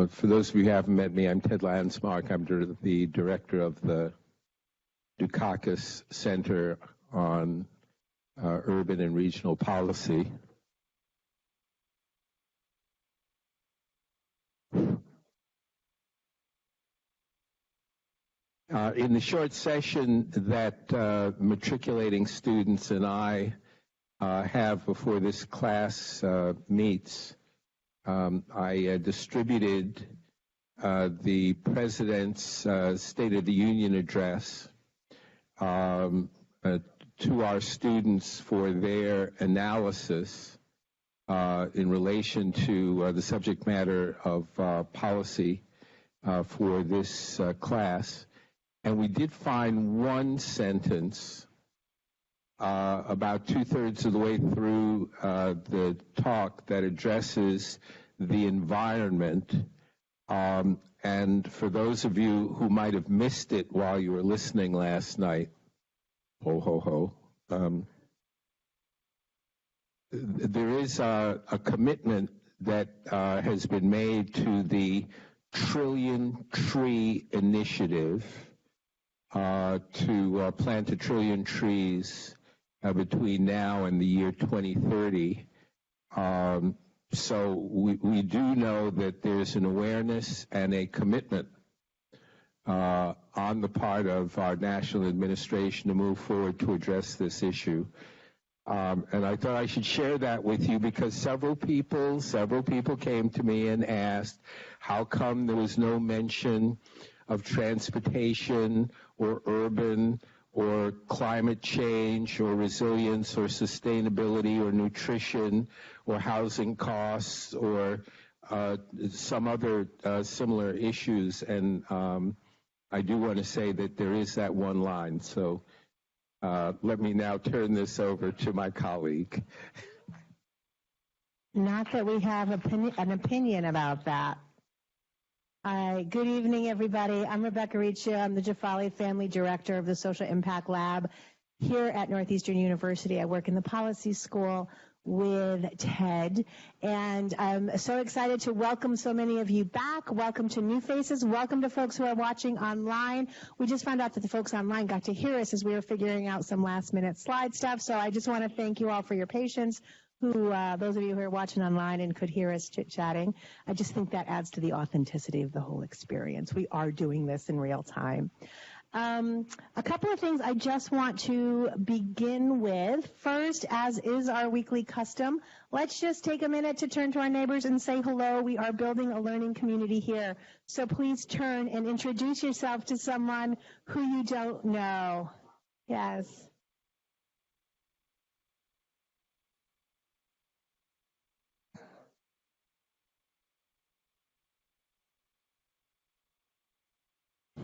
For those of you who haven't met me, I'm Ted Landsmark. I'm the director of the Dukakis Center on Urban and Regional Policy. In the short session that matriculating students and I have before this class meets, I distributed the President's State of the Union address to our students for their analysis in relation to the subject matter of policy for this class. And we did find one sentence about 2/3 of the way through the talk that addresses the environment. And for those of you who might have missed it while you were listening last night, ho, ho, ho, there is a commitment that has been made to the Trillion Tree Initiative to plant 1 trillion trees between now and the year 2030. So we do know that there's an awareness and a commitment on the part of our national administration to move forward to address this issue. And I thought I should share that with you because several people came to me and asked, how come there was no mention of transportation or urban or climate change or resilience or sustainability or nutrition or housing costs or some other similar issues. And I do want to say that there is that one line. So let me now turn this over to my colleague. Not that we have an opinion about that. Good evening, everybody. I'm Rebecca Riccio. I'm the Jafali Family Director of the Social Impact Lab here at Northeastern University. I work in the policy school with Ted, and I'm so excited to welcome so many of you back. Welcome to new faces. Welcome to folks who are watching online. We just found out that the folks online got to hear us as we were figuring out some last-minute slide stuff, so I just want to thank you all for your patience. Those of you who are watching online and could hear us chit-chatting, I just think that adds to the authenticity of the whole experience. We are doing this in real time. A couple of things I just want to begin with. First, as is our weekly custom, let's just take a minute to turn to our neighbors and say hello. We are building a learning community here. So please turn and introduce yourself to someone who you don't know. Yes.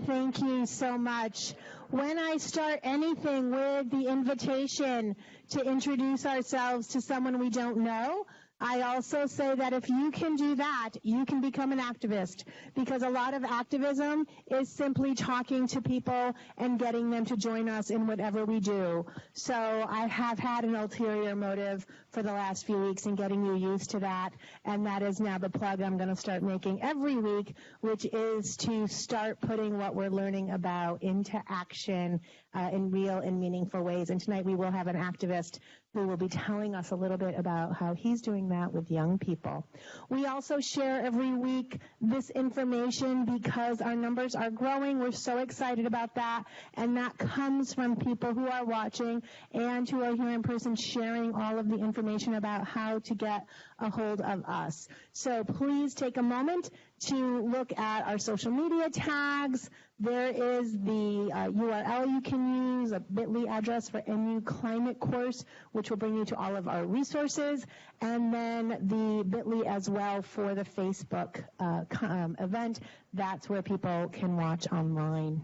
Thank you so much. When I start anything with the invitation to introduce ourselves to someone we don't know, I also say that if you can do that, you can become an activist, because a lot of activism is simply talking to people and getting them to join us in whatever we do. So I have had an ulterior motive for the last few weeks in getting you used to that, and that is now the plug I'm going to start making every week, which is to start putting what we're learning about into action in real and meaningful ways. And tonight we will have an activist who will be telling us a little bit about how he's doing that with young people. We also share every week this information because our numbers are growing. We're so excited about that, and that comes from people who are watching and who are here in person sharing all of the information about how to get a hold of us. So please take a moment to look at our social media tags. There is the URL you can use, a bit.ly address for NU Climate Course, which will bring you to all of our resources, and then the bit.ly as well for the Facebook event. That's where people can watch online.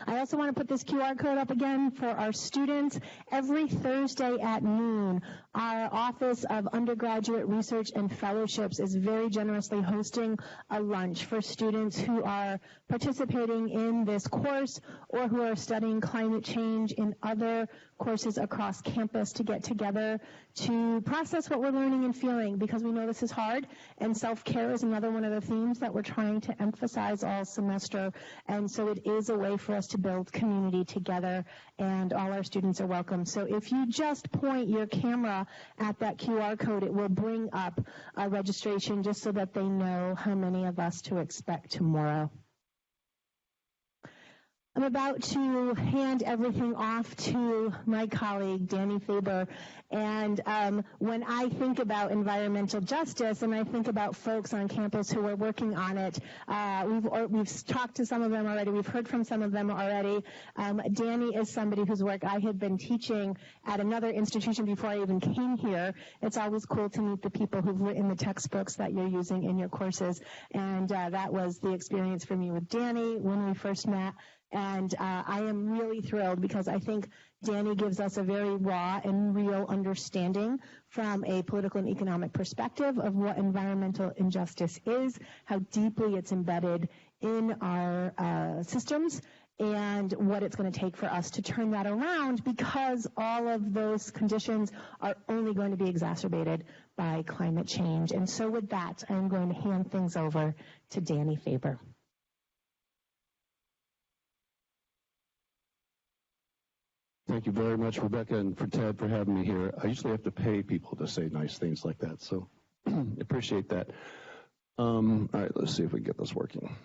I also want to put this QR code up again for our students. Every Thursday at noon, our Office of Undergraduate Research and Fellowships is very generously hosting a lunch for students who are participating in this course or who are studying climate change in other courses across campus to get together to process what we're learning and feeling, because we know this is hard, and self-care is another one of the themes that we're trying to emphasize all semester, and so it is a way for us to build community together, and all our students are welcome. So if you just point your camera at that QR code, it will bring up a registration just so that they know how many of us to expect tomorrow. I'm about to hand everything off to my colleague, Danny Faber. And when I think about environmental justice and I think about folks on campus who are working on it, we've talked to some of them already. We've heard from some of them already. Danny is somebody whose work I had been teaching at another institution before I even came here. It's always cool to meet the people who've written the textbooks that you're using in your courses. And that was the experience for me with Danny when we first met. And I am really thrilled because I think Danny gives us a very raw and real understanding from a political and economic perspective of what environmental injustice is, how deeply it's embedded in our systems, and what it's going to take for us to turn that around, because all of those conditions are only going to be exacerbated by climate change. And so with that, I'm going to hand things over to Danny Faber. Thank you very much, Rebecca, and for Ted for having me here. I usually have to pay people to say nice things like that, so appreciate that. All right, let's see if we can get this working.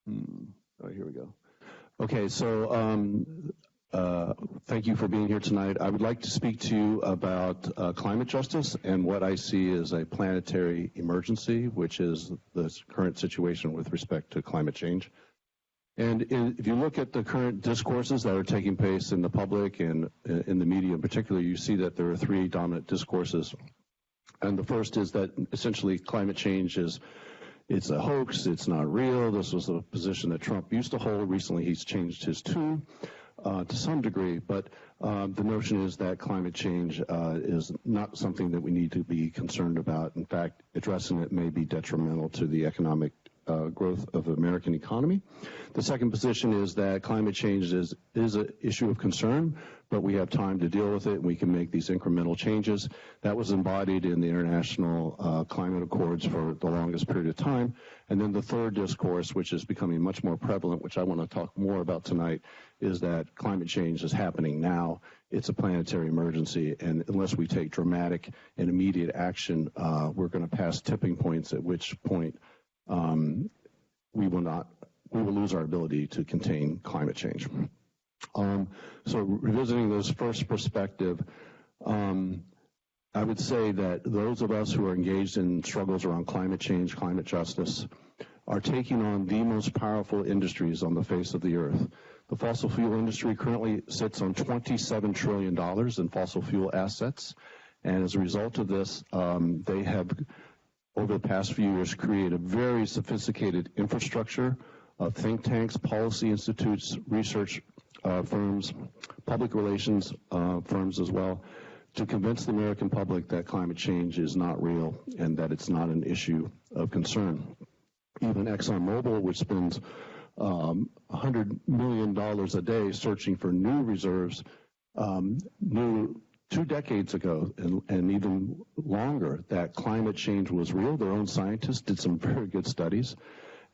Oh, here we go. Okay, so thank you for being here tonight. I would like to speak to you about climate justice and what I see as a planetary emergency, which is the current situation with respect to climate change. And if you look at the current discourses that are taking place in the public and in the media in particular, you see that there are three dominant discourses. And the first is that essentially climate change it's a hoax, it's not real. This was a position that Trump used to hold. Recently he's changed his tune to some degree, but the notion is that climate change is not something that we need to be concerned about. In fact, addressing it may be detrimental to the economic growth of the American economy. The second position is that climate change is an issue of concern, but we have time to deal with it, and we can make these incremental changes. That was embodied in the International Climate Accords for the longest period of time. And then the third discourse, which is becoming much more prevalent, which I want to talk more about tonight, is that climate change is happening now. It's a planetary emergency, and unless we take dramatic and immediate action, we're going to pass tipping points, at which point we will lose our ability to contain climate change. So revisiting this first perspective, I would say that those of us who are engaged in struggles around climate change, climate justice, are taking on the most powerful industries on the face of the earth. The fossil fuel industry currently sits on $27 trillion in fossil fuel assets, and as a result of this, they have over the past few years created a very sophisticated infrastructure of think tanks, policy institutes, research firms, public relations firms as well, to convince the American public that climate change is not real and that it's not an issue of concern. Even ExxonMobil, which spends $100 million a day searching for new reserves, knew 2 decades ago and even longer that climate change was real. Their own scientists did some very good studies,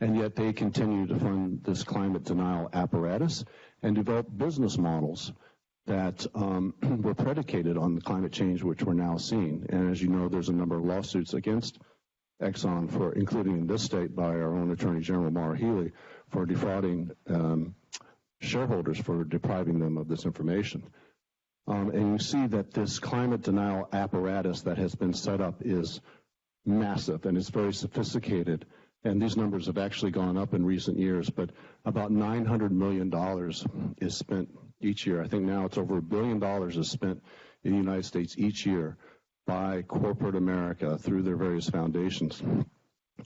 and yet they continue to fund this climate denial apparatus and develop business models that were predicated on the climate change which we're now seeing. And as you know, there's a number of lawsuits against Exxon, for including in this state by our own Attorney General Maura Healey, for defrauding shareholders, for depriving them of this information. And you see that this climate denial apparatus that has been set up is massive and it's very sophisticated. And these numbers have actually gone up in recent years, but about $900 million is spent each year. I think now it's over $1 billion is spent in the United States each year by corporate America through their various foundations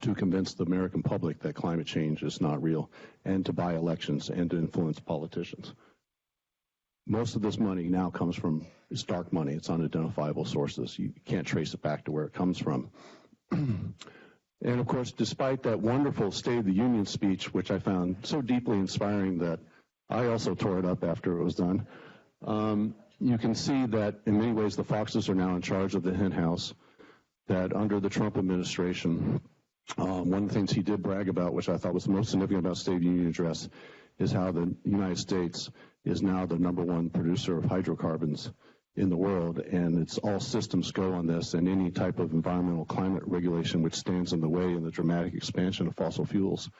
to convince the American public that climate change is not real, and to buy elections and to influence politicians. Most of this money now comes from, it's dark money, it's unidentifiable sources. You can't trace it back to where it comes from. And of course, despite that wonderful State of the Union speech, which I found so deeply inspiring that I also tore it up after it was done, you can see that in many ways the foxes are now in charge of the hen house, that under the Trump administration, one of the things he did brag about, which I thought was the most significant about State of the Union address, is how the United States is now the #1 producer of hydrocarbons in the world, and it's all systems go on this, and any type of environmental climate regulation which stands in the way in the dramatic expansion of fossil fuels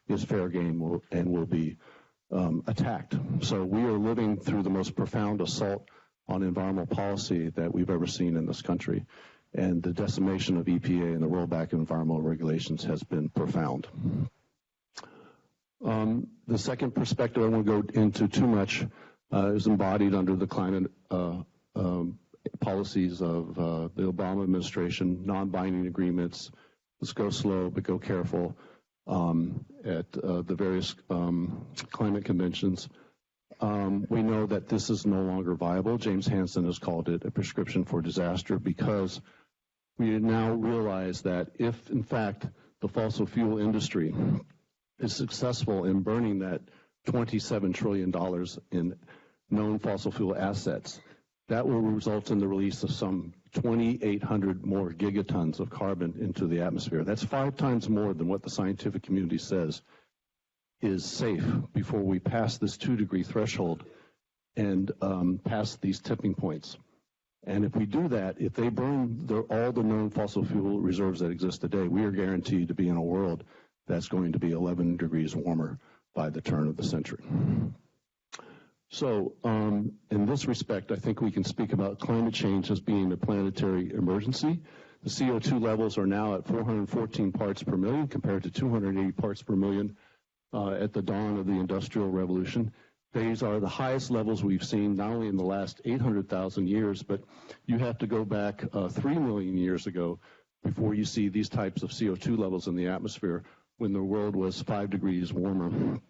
is fair game and will be attacked. So we are living through the most profound assault on environmental policy that we've ever seen in this country, and the decimation of EPA and the rollback of environmental regulations has been profound. The second perspective I won't go into too much is embodied under the climate policies of the Obama administration, non-binding agreements, let's go slow but go careful at the various climate conventions. We know that this is no longer viable. James Hansen has called it a prescription for disaster because we now realize that if, in fact, the fossil fuel industry is successful in burning that $27 trillion in known fossil fuel assets, that will result in the release of some 2,800 more gigatons of carbon into the atmosphere. That's 5 times more than what the scientific community says is safe before we pass this 2-degree threshold and pass these tipping points. And if we do that, if they burn all the known fossil fuel reserves that exist today, we are guaranteed to be in a world that's going to be 11 degrees warmer by the turn of the century. So in this respect, I think we can speak about climate change as being a planetary emergency. The CO2 levels are now at 414 parts per million compared to 280 parts per million at the dawn of the Industrial Revolution. These are the highest levels we've seen not only in the last 800,000 years, but you have to go back 3 million years ago before you see these types of CO2 levels in the atmosphere when the world was 5 degrees warmer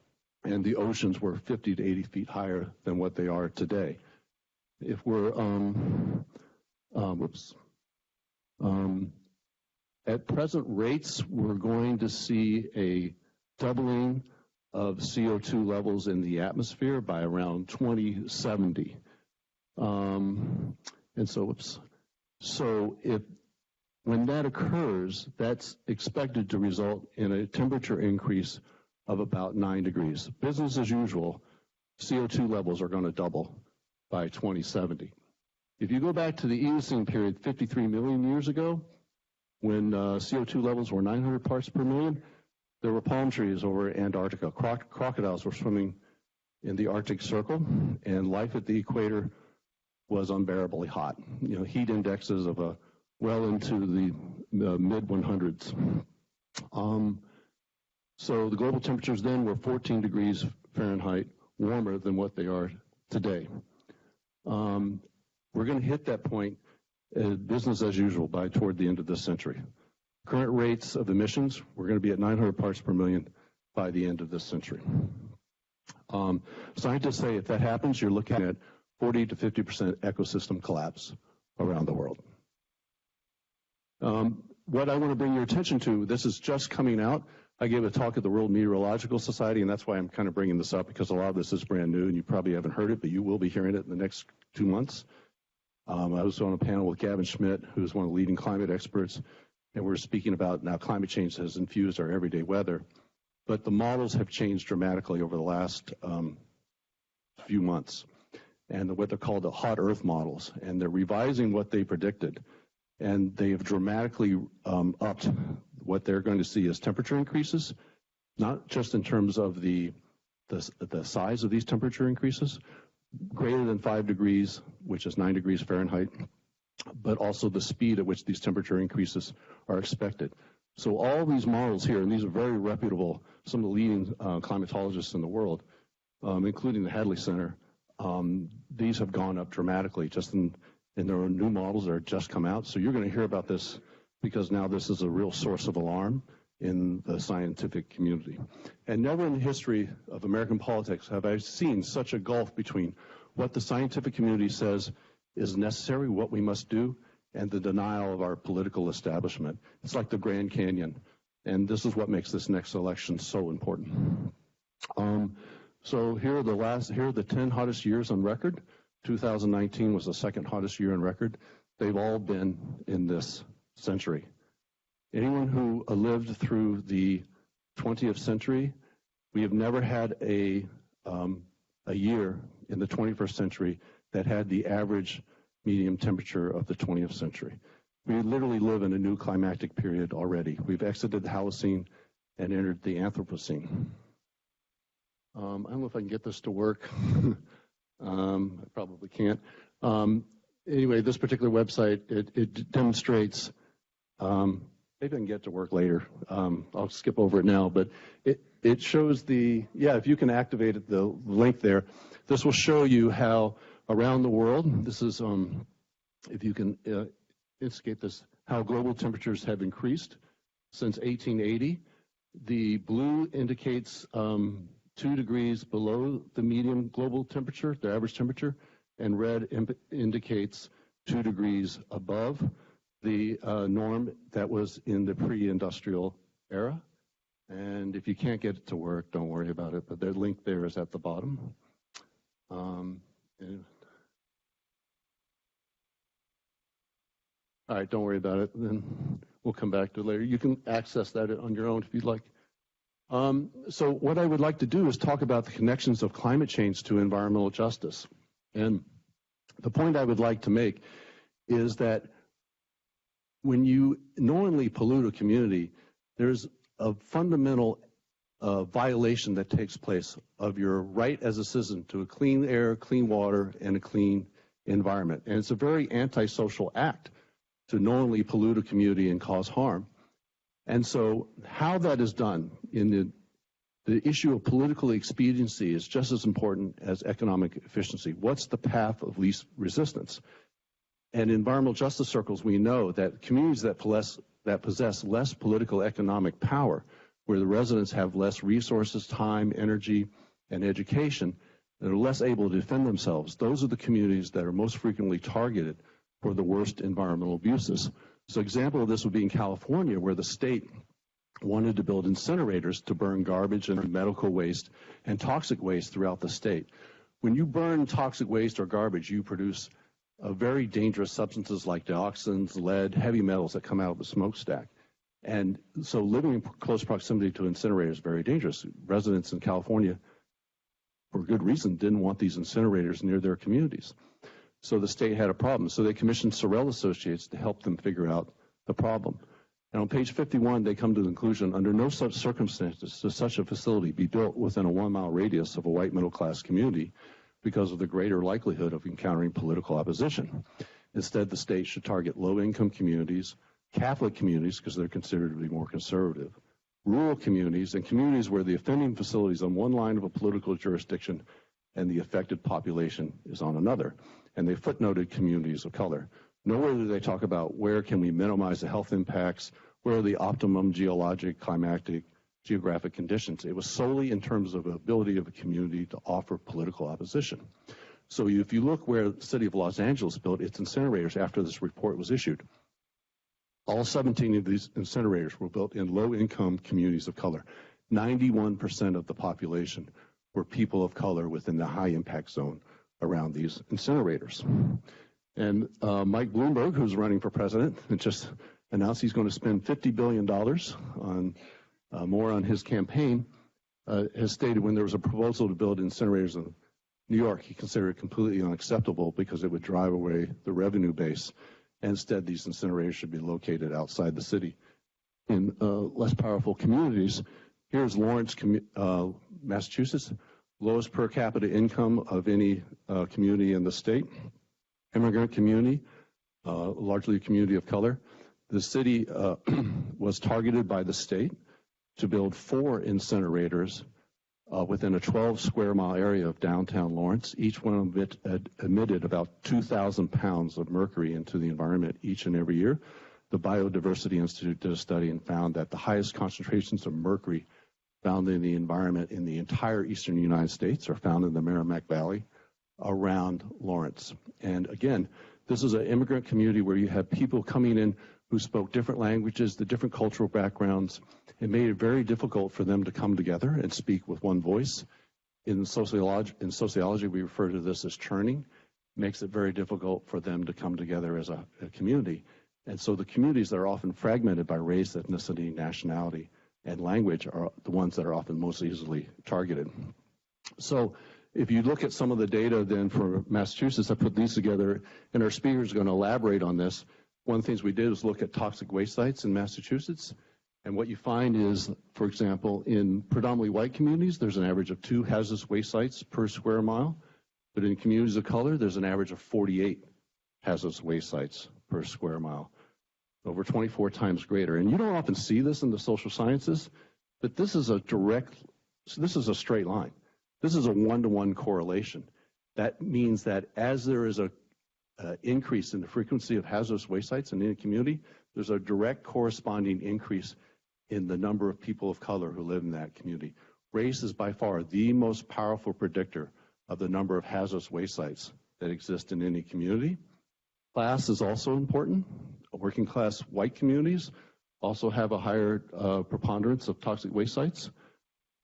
and the oceans were 50 to 80 feet higher than what they are today. If we're, at present rates, we're going to see a doubling of CO2 levels in the atmosphere by around 2070. When that occurs, that's expected to result in a temperature increase of about 9 degrees. Business as usual, CO2 levels are going to double by 2070. If you go back to the Eocene period 53 million years ago, when CO2 levels were 900 parts per million, there were palm trees over Antarctica. Crocodiles were swimming in the Arctic Circle, and life at the equator was unbearably hot. Heat indexes of well into the mid-100s. So the global temperatures then were 14 degrees Fahrenheit warmer than what they are today. We're going to hit that point business as usual by toward the end of this century. Current rates of emissions, we're going to be at 900 parts per million by the end of this century. Scientists say if that happens, you're looking at 40 to 50% ecosystem collapse around the world. What I want to bring your attention to, this is just coming out. I gave a talk at the World Meteorological Society, and that's why I'm kind of bringing this up, because a lot of this is brand new, and you probably haven't heard it, but you will be hearing it in the next 2 months. I was on a panel with Gavin Schmidt, who's one of the leading climate experts, and we're speaking about now climate change has infused our everyday weather, but the models have changed dramatically over the last few months, and what they're called the hot Earth models, and they're revising what they predicted, and they have dramatically upped what they're going to see as temperature increases, not just in terms of the size of these temperature increases, greater than 5 degrees, which is 9 degrees Fahrenheit, but also the speed at which these temperature increases are expected. So all these models here, and these are very reputable, some of the leading climatologists in the world, including the Hadley Center, these have gone up dramatically and there are new models that are just come out. So you're going to hear about this because now this is a real source of alarm, in the scientific community. And never in the history of American politics have I seen such a gulf between what the scientific community says is necessary, what we must do, and the denial of our political establishment. It's like the Grand Canyon. And this is what makes this next election so important. So here are the 10 hottest years on record. 2019 was the second hottest year on record. They've all been in this century. Anyone who lived through the 20th century, we have never had a year in the 21st century that had the average medium temperature of the 20th century. We literally live in a new climactic period already. We've exited the Holocene and entered the Anthropocene. I don't know if I can get this to work. I probably can't. Anyway, this particular website, it demonstrates, maybe I can get to work later. I'll skip over it now, but it shows if you can activate the link there, this will show you how around the world, this is, if you can instigate this, how global temperatures have increased since 1880. The blue indicates 2 degrees below the median global temperature, the average temperature, and red indicates 2 degrees above the norm that was in the pre-industrial era. And if you can't get it to work, don't worry about it, but the link there is at the bottom. All right, don't worry about it. Then we'll come back to it later. You can access that on your own if you'd like. So what I would like to do is talk about the connections of climate change to environmental justice. And the point I would like to make is that when you knowingly pollute a community, there's a fundamental violation that takes place of your right as a citizen to a clean air, clean water, and a clean environment. And it's a very antisocial act to knowingly pollute a community and cause harm. And so how that is done in the issue of political expediency is just as important as economic efficiency. What's the path of least resistance? And in environmental justice circles, we know that communities that possess less political economic power, where the residents have less resources, time, energy, and education, that are less able to defend themselves, those are the communities that are most frequently targeted for the worst environmental abuses. So an example of this would be in California, where the state wanted to build incinerators to burn garbage and medical waste and toxic waste throughout the state. When you burn toxic waste or garbage, you produce very dangerous substances like dioxins, lead, heavy metals that come out of the smokestack. And so living in close proximity to incinerators is very dangerous. Residents in California, for good reason, didn't want these incinerators near their communities. So the state had a problem. So they commissioned Sorrell Associates to help them figure out the problem. And on page 51, they come to the conclusion, under no such circumstances does such a facility be built within a 1-mile radius of a white middle-class community because of the greater likelihood of encountering political opposition. Instead, the state should target low-income communities, Catholic communities, because they're considered to be more conservative, rural communities, and communities where the offending facility is on one line of a political jurisdiction and the affected population is on another. And they footnoted communities of color. Nowhere do they talk about where can we minimize the health impacts, where are the optimum geologic, climatic, geographic conditions. It was solely in terms of the ability of a community to offer political opposition. So if you look where the city of Los Angeles built its incinerators after this report was issued, all 17 of these incinerators were built in low-income communities of color. 91% of the population were people of color within the high-impact zone around these incinerators. And Mike Bloomberg, who's running for president, just announced he's going to spend $50 billion on more on his campaign, has stated when there was a proposal to build incinerators in New York, he considered it completely unacceptable because it would drive away the revenue base. Instead, these incinerators should be located outside the city in less powerful communities. Here's Lawrence, Massachusetts, lowest per capita income of any community in the state. Immigrant community, largely a community of color. The city was targeted by the state to build 4 incinerators within a 12 square mile area of downtown Lawrence. Each one of it emitted about 2,000 pounds of mercury into the environment each and every year. the Biodiversity Institute did a study and found that the highest concentrations of mercury found in the environment in the entire eastern United States are found in the Merrimack Valley around Lawrence. And again, this is an immigrant community where you have people coming in who spoke different languages, the different cultural backgrounds. It made it very difficult for them to come together and speak with one voice. In sociology, we refer to this as churning. It makes it very difficult for them to come together as a community. And so the communities that are often fragmented by race, ethnicity, nationality, and language are the ones that are often most easily targeted. So if you look at some of the data then for Massachusetts, I put these together, and our speaker is going to elaborate on this. One of the things we did was look at toxic waste sites in Massachusetts. And what you find is, for example, in predominantly white communities, there's an average of 2 hazardous waste sites per square mile. But in communities of color, there's an average of 48 hazardous waste sites per square mile, over 24 times greater. And you don't often see this in the social sciences, but this is a straight line. This is a one-to-one correlation. That means that as there is a increase in the frequency of hazardous waste sites in any community, there's a direct corresponding increase in the number of people of color who live in that community. Race is by far the most powerful predictor of the number of hazardous waste sites that exist in any community. Class is also important. Working class white communities also have a higher preponderance of toxic waste sites,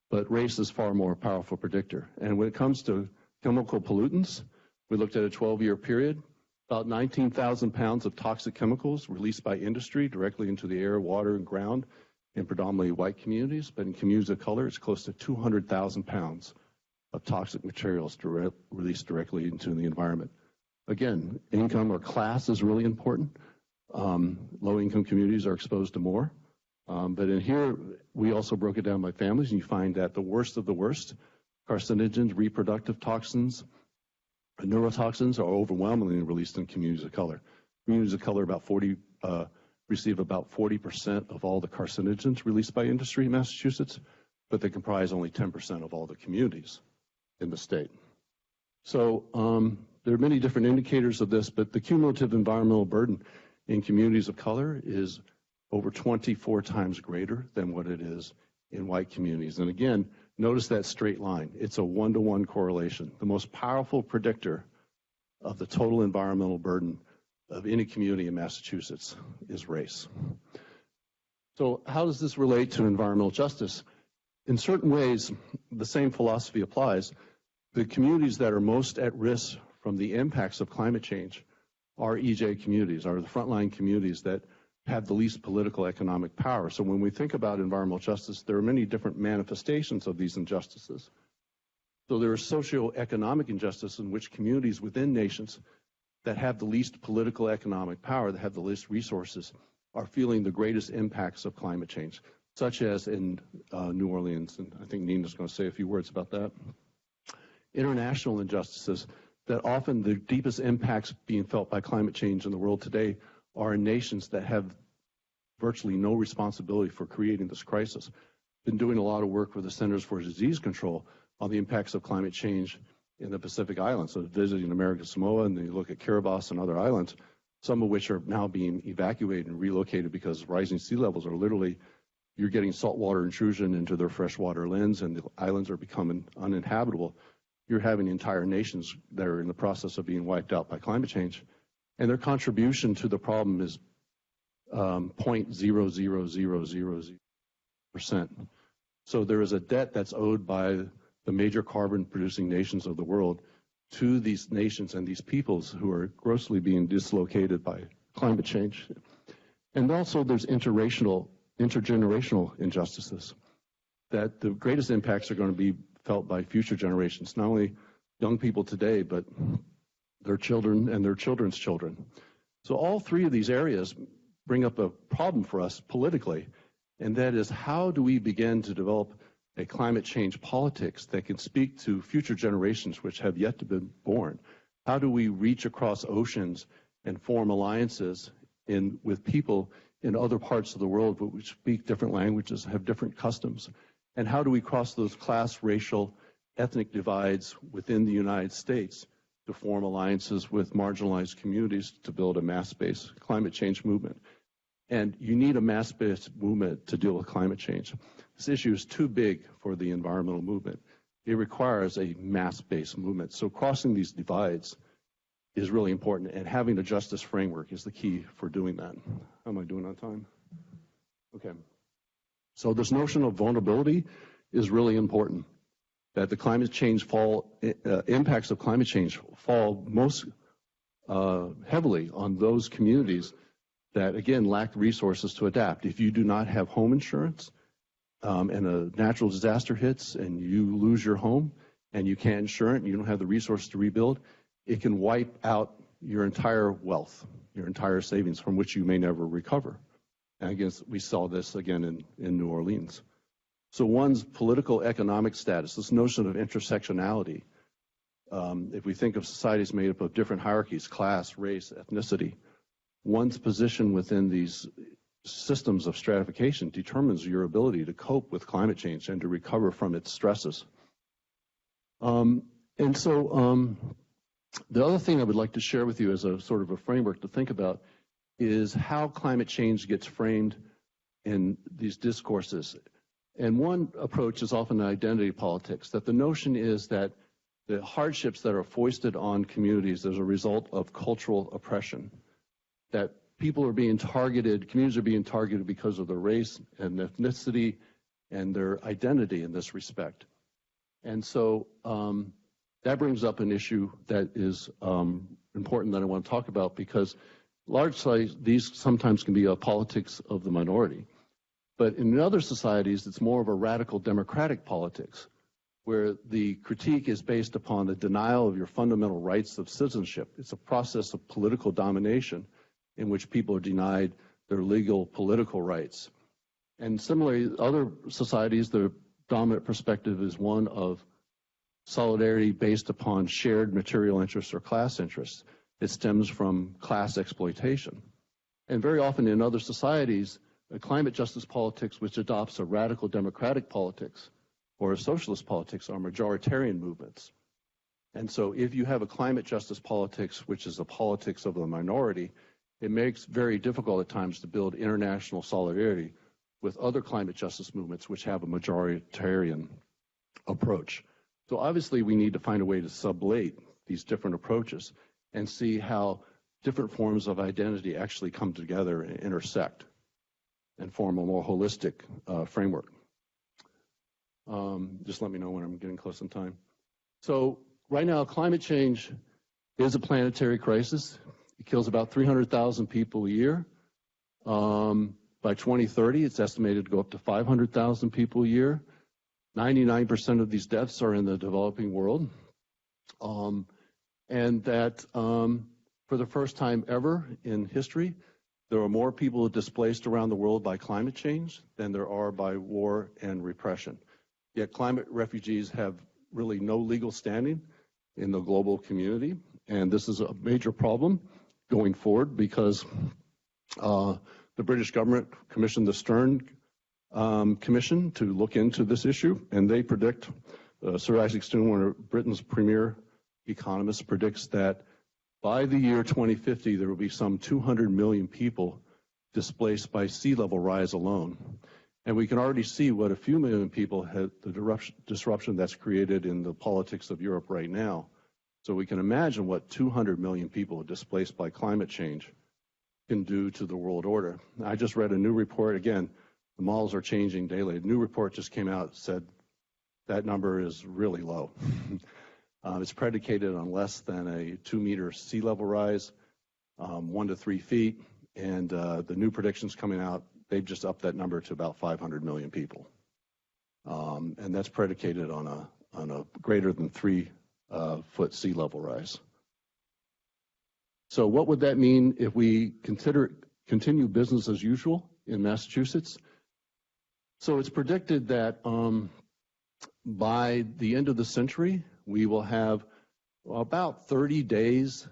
but race is far more powerful predictor. And when it comes to chemical pollutants, we looked at a 12-year period. About 19,000 pounds of toxic chemicals released by industry directly into the air, water, and ground in predominantly white communities, but in communities of color, it's close to 200,000 pounds of toxic materials released directly into the environment. Again, income or class is really important. Low-income communities are exposed to more. But in here, we also broke it down by families, and you find that the worst of the worst, carcinogens, reproductive toxins, neurotoxins are overwhelmingly released in communities of color. Communities of color receive about 40% of all the carcinogens released by industry in Massachusetts, but they comprise only 10% of all the communities in the state. So there are many different indicators of this, but the cumulative environmental burden in communities of color is over 24 times greater than what it is in white communities. And again, notice that straight line. It's a one-to-one correlation. The most powerful predictor of the total environmental burden of any community in Massachusetts is race. So how does this relate to environmental justice? In certain ways, the same philosophy applies. The communities that are most at risk from the impacts of climate change are EJ communities, are the frontline communities that have the least political economic power. So when we think about environmental justice, there are many different manifestations of these injustices. So there is socioeconomic injustice in which communities within nations that have the least political economic power, that have the least resources, are feeling the greatest impacts of climate change, such as in New Orleans. And I think Nina's going to say a few words about that. International injustices, that often the deepest impacts being felt by climate change in the world today are in nations that have virtually no responsibility for creating this crisis. Been doing a lot of work with the Centers for Disease Control on the impacts of climate change in the Pacific Islands. So visiting American Samoa, and then you look at Kiribati and other islands, some of which are now being evacuated and relocated because rising sea levels are literally, you're getting saltwater intrusion into their freshwater lens, and the islands are becoming uninhabitable. You're having entire nations that are in the process of being wiped out by climate change. And their contribution to the problem is 0.00000%. So there is a debt that's owed by the major carbon-producing nations of the world to these nations and these peoples who are grossly being dislocated by climate change. And also there's intergenerational injustices, that the greatest impacts are going to be felt by future generations, not only young people today, but their children and their children's children. So all three of these areas bring up a problem for us politically, and that is, how do we begin to develop a climate change politics that can speak to future generations which have yet to be born? How do we reach across oceans and form alliances with people in other parts of the world which speak different languages, have different customs? And how do we cross those class, racial, ethnic divides within the United States to form alliances with marginalized communities to build a mass-based climate change movement? And you need a mass-based movement to deal with climate change. This issue is too big for the environmental movement. It requires a mass-based movement. So crossing these divides is really important, and having a justice framework is the key for doing that. How am I doing on time? Okay. So this notion of vulnerability is really important, that the climate change impacts of climate change fall most heavily on those communities that, again, lack resources to adapt. If you do not have home insurance and a natural disaster hits and you lose your home and you can't insure it and you don't have the resources to rebuild, it can wipe out your entire wealth, your entire savings from which you may never recover. And I guess we saw this again in New Orleans. So one's political economic status, this notion of intersectionality, if we think of societies made up of different hierarchies, class, race, ethnicity, one's position within these systems of stratification determines your ability to cope with climate change and to recover from its stresses. The other thing I would like to share with you as a sort of a framework to think about is how climate change gets framed in these discourses. And one approach is often identity politics, that the notion is that the hardships that are foisted on communities as a result of cultural oppression, that people are being targeted, communities are being targeted because of their race and ethnicity and their identity in this respect. And so that brings up an issue that is important that I want to talk about, because largely these sometimes can be a politics of the minority. But in other societies, it's more of a radical democratic politics, where the critique is based upon the denial of your fundamental rights of citizenship. It's a process of political domination in which people are denied their legal political rights. And similarly, other societies, the dominant perspective is one of solidarity based upon shared material interests or class interests. It stems from class exploitation. And very often in other societies, a climate justice politics which adopts a radical democratic politics or a socialist politics are majoritarian movements. And so if you have a climate justice politics, which is a politics of the minority, it makes very difficult at times to build international solidarity with other climate justice movements which have a majoritarian approach. So obviously we need to find a way to sublate these different approaches and see how different forms of identity actually come together and intersect and form a more holistic framework. Just let me know when I'm getting close on time. So right now, climate change is a planetary crisis. It kills about 300,000 people a year. By 2030, it's estimated to go up to 500,000 people a year. 99% of these deaths are in the developing world. And that for the first time ever in history, there are more people displaced around the world by climate change than there are by war and repression. Yet climate refugees have really no legal standing in the global community. And this is a major problem going forward because the British government commissioned the Stern Commission to look into this issue. And they predict, Sir Isaac Stern, one of Britain's premier economists, predicts that by the year 2050, there will be some 200 million people displaced by sea level rise alone. And we can already see what a few million people had, the disruption that's created in the politics of Europe right now. So we can imagine what 200 million people displaced by climate change can do to the world order. I just read a new report. Again, the models are changing daily. A new report just came out, said that number is really low. It's predicated on less than a 2-meter sea level rise, 1 to 3 feet. And the new predictions coming out, they've just upped that number to about 500 million people. And that's predicated on a greater than 3-foot sea level rise. So what would that mean if we continue business as usual in Massachusetts? So it's predicted that by the end of the century, we will have about 30 days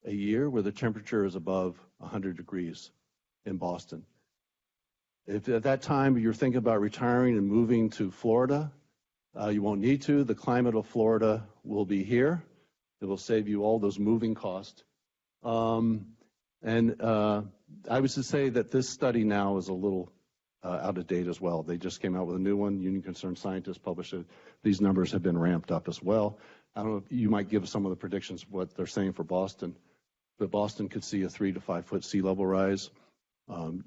a year where the temperature is above 100 degrees in Boston. If at that time you're thinking about retiring and moving to Florida, you won't need to. The climate of Florida will be here. It will save you all those moving costs. And I was to say that this study now is a little out of date as well. They just came out with a new one. Union Concerned Scientists published it. These numbers have been ramped up as well. I don't know if you might give some of the predictions what they're saying for Boston, but Boston could see a 3 to 5 foot sea level rise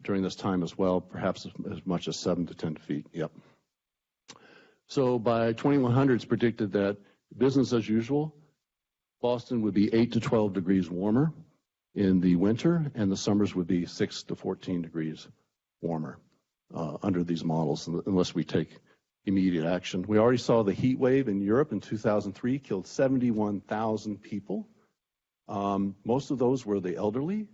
during this time as well, perhaps as much as 7 to 10 feet. Yep. So by 2100, it's predicted that business as usual, Boston would be 8 to 12 degrees warmer in the winter, and the summers would be 6 to 14 degrees warmer under these models, unless we take immediate action. We already saw the heat wave in Europe in 2003, killed 71,000 people. Most of those were the elderly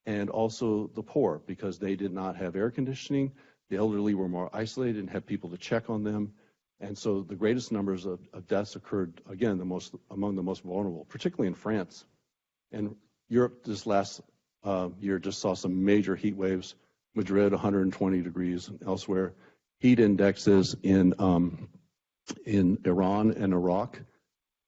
and also the poor, because they did not have air conditioning. The elderly were more isolated and had people to check on them. And so the greatest numbers of deaths occurred, again, among the most vulnerable, particularly in France. And Europe this last year just saw some major heat waves. Madrid, 120 degrees, and elsewhere. Heat indexes in Iran and Iraq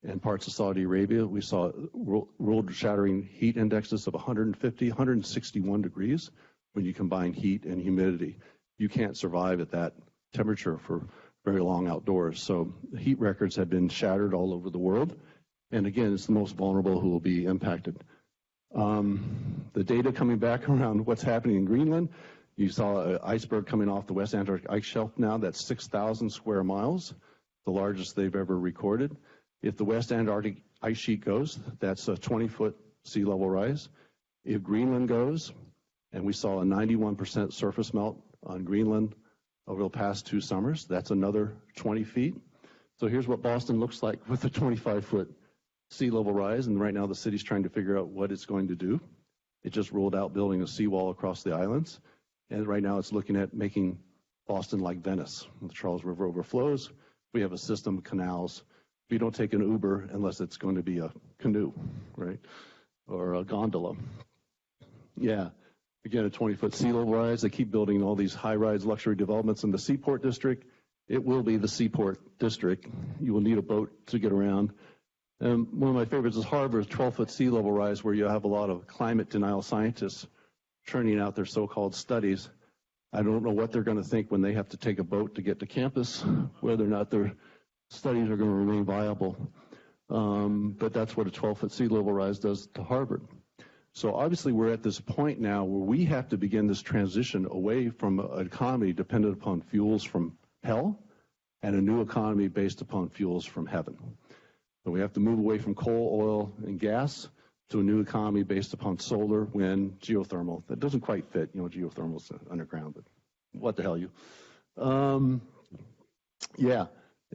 and parts of Saudi Arabia, we saw world-shattering heat indexes of 150, 161 degrees when you combine heat and humidity. You can't survive at that temperature for very long outdoors. So heat records have been shattered all over the world. And again, it's the most vulnerable who will be impacted. The data coming back around what's happening in Greenland, you saw an iceberg coming off the West Antarctic ice shelf now. That's 6,000 square miles, the largest they've ever recorded. If the West Antarctic ice sheet goes, that's a 20-foot sea level rise. If Greenland goes, and we saw a 91% surface melt on Greenland over the past 2 summers, that's another 20 feet. So here's what Boston looks like with a 25-foot sea level rise, and right now the city's trying to figure out what it's going to do. It just rolled out building a seawall across the islands, and right now it's looking at making Boston like Venice. When the Charles River overflows, we have a system of canals. We don't take an Uber unless it's going to be a canoe, right, or a gondola. Yeah, again, a 20-foot sea level rise. They keep building all these high-rise luxury developments in the Seaport District. It will be the Seaport District. You will need a boat to get around. And one of my favorites is Harvard's 12-foot sea level rise, where you have a lot of climate denial scientists churning out their so-called studies. I don't know what they're going to think when they have to take a boat to get to campus, whether or not their studies are going to remain viable. But that's what a 12-foot sea level rise does to Harvard. So obviously we're at this point now where we have to begin this transition away from an economy dependent upon fuels from hell and a new economy based upon fuels from heaven. So we have to move away from coal, oil, and gas to a new economy based upon solar, wind, geothermal. That doesn't quite fit, geothermal's underground, but what the hell, you? Yeah,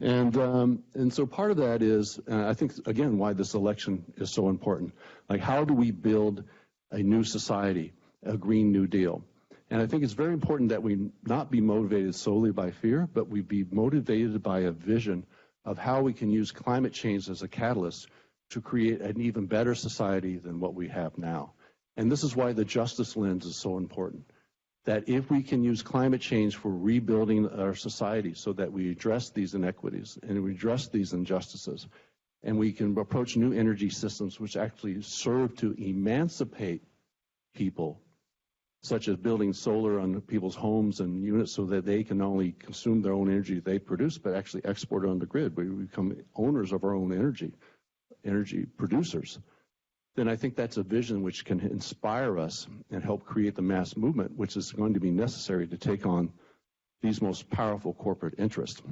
and so part of that is, I think, again, why this election is so important. Like, how do we build a new society, a Green New Deal? And I think it's very important that we not be motivated solely by fear, but we be motivated by a vision of how we can use climate change as a catalyst to create an even better society than what we have now. And this is why the justice lens is so important. That if we can use climate change for rebuilding our society so that we address these inequities and we address these injustices, and we can approach new energy systems which actually serve to emancipate people, such as building solar on people's homes and units so that they can not only consume their own energy they produce, but actually export it on the grid. We become owners of our own energy producers. Then I think that's a vision which can inspire us and help create the mass movement, which is going to be necessary to take on these most powerful corporate interests.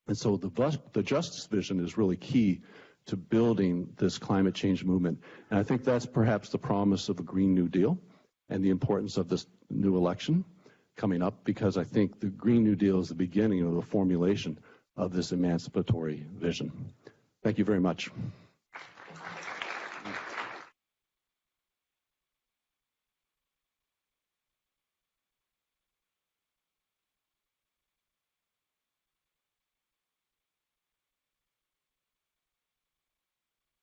And so the justice vision is really key to building this climate change movement. And I think that's perhaps the promise of a Green New Deal and the importance of this new election coming up, because I think the Green New Deal is the beginning of the formulation of this emancipatory vision. Thank you very much.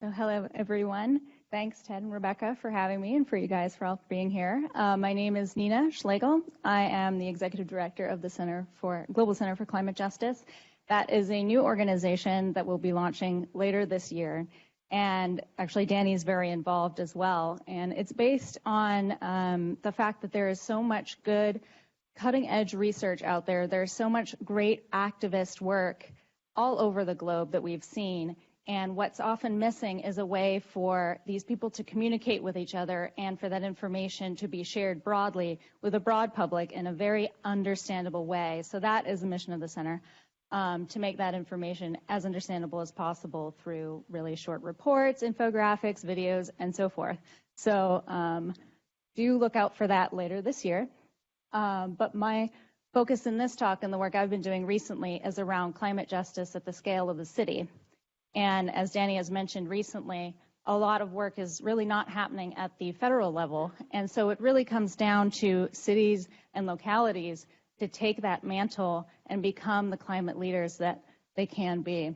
So hello, everyone. Thanks, Ted and Rebecca, for having me, and for you guys for all being here. My name is Nina Schlegel. I am the executive director of the Global Center for Climate Justice. That is a new organization that will be launching later this year. And actually, Danny is very involved as well. And it's based on the fact that there is so much good cutting-edge research out there. There's so much great activist work all over the globe that we've seen. And what's often missing is a way for these people to communicate with each other and for that information to be shared broadly with a broad public in a very understandable way. So that is the mission of the center. To make that information as understandable as possible through really short reports, infographics, videos, and so forth. So do look out for that later this year. But my focus in this talk and the work I've been doing recently is around climate justice at the scale of the city. And as Danny has mentioned recently, a lot of work is really not happening at the federal level. And so it really comes down to cities and localities to take that mantle and become the climate leaders that they can be.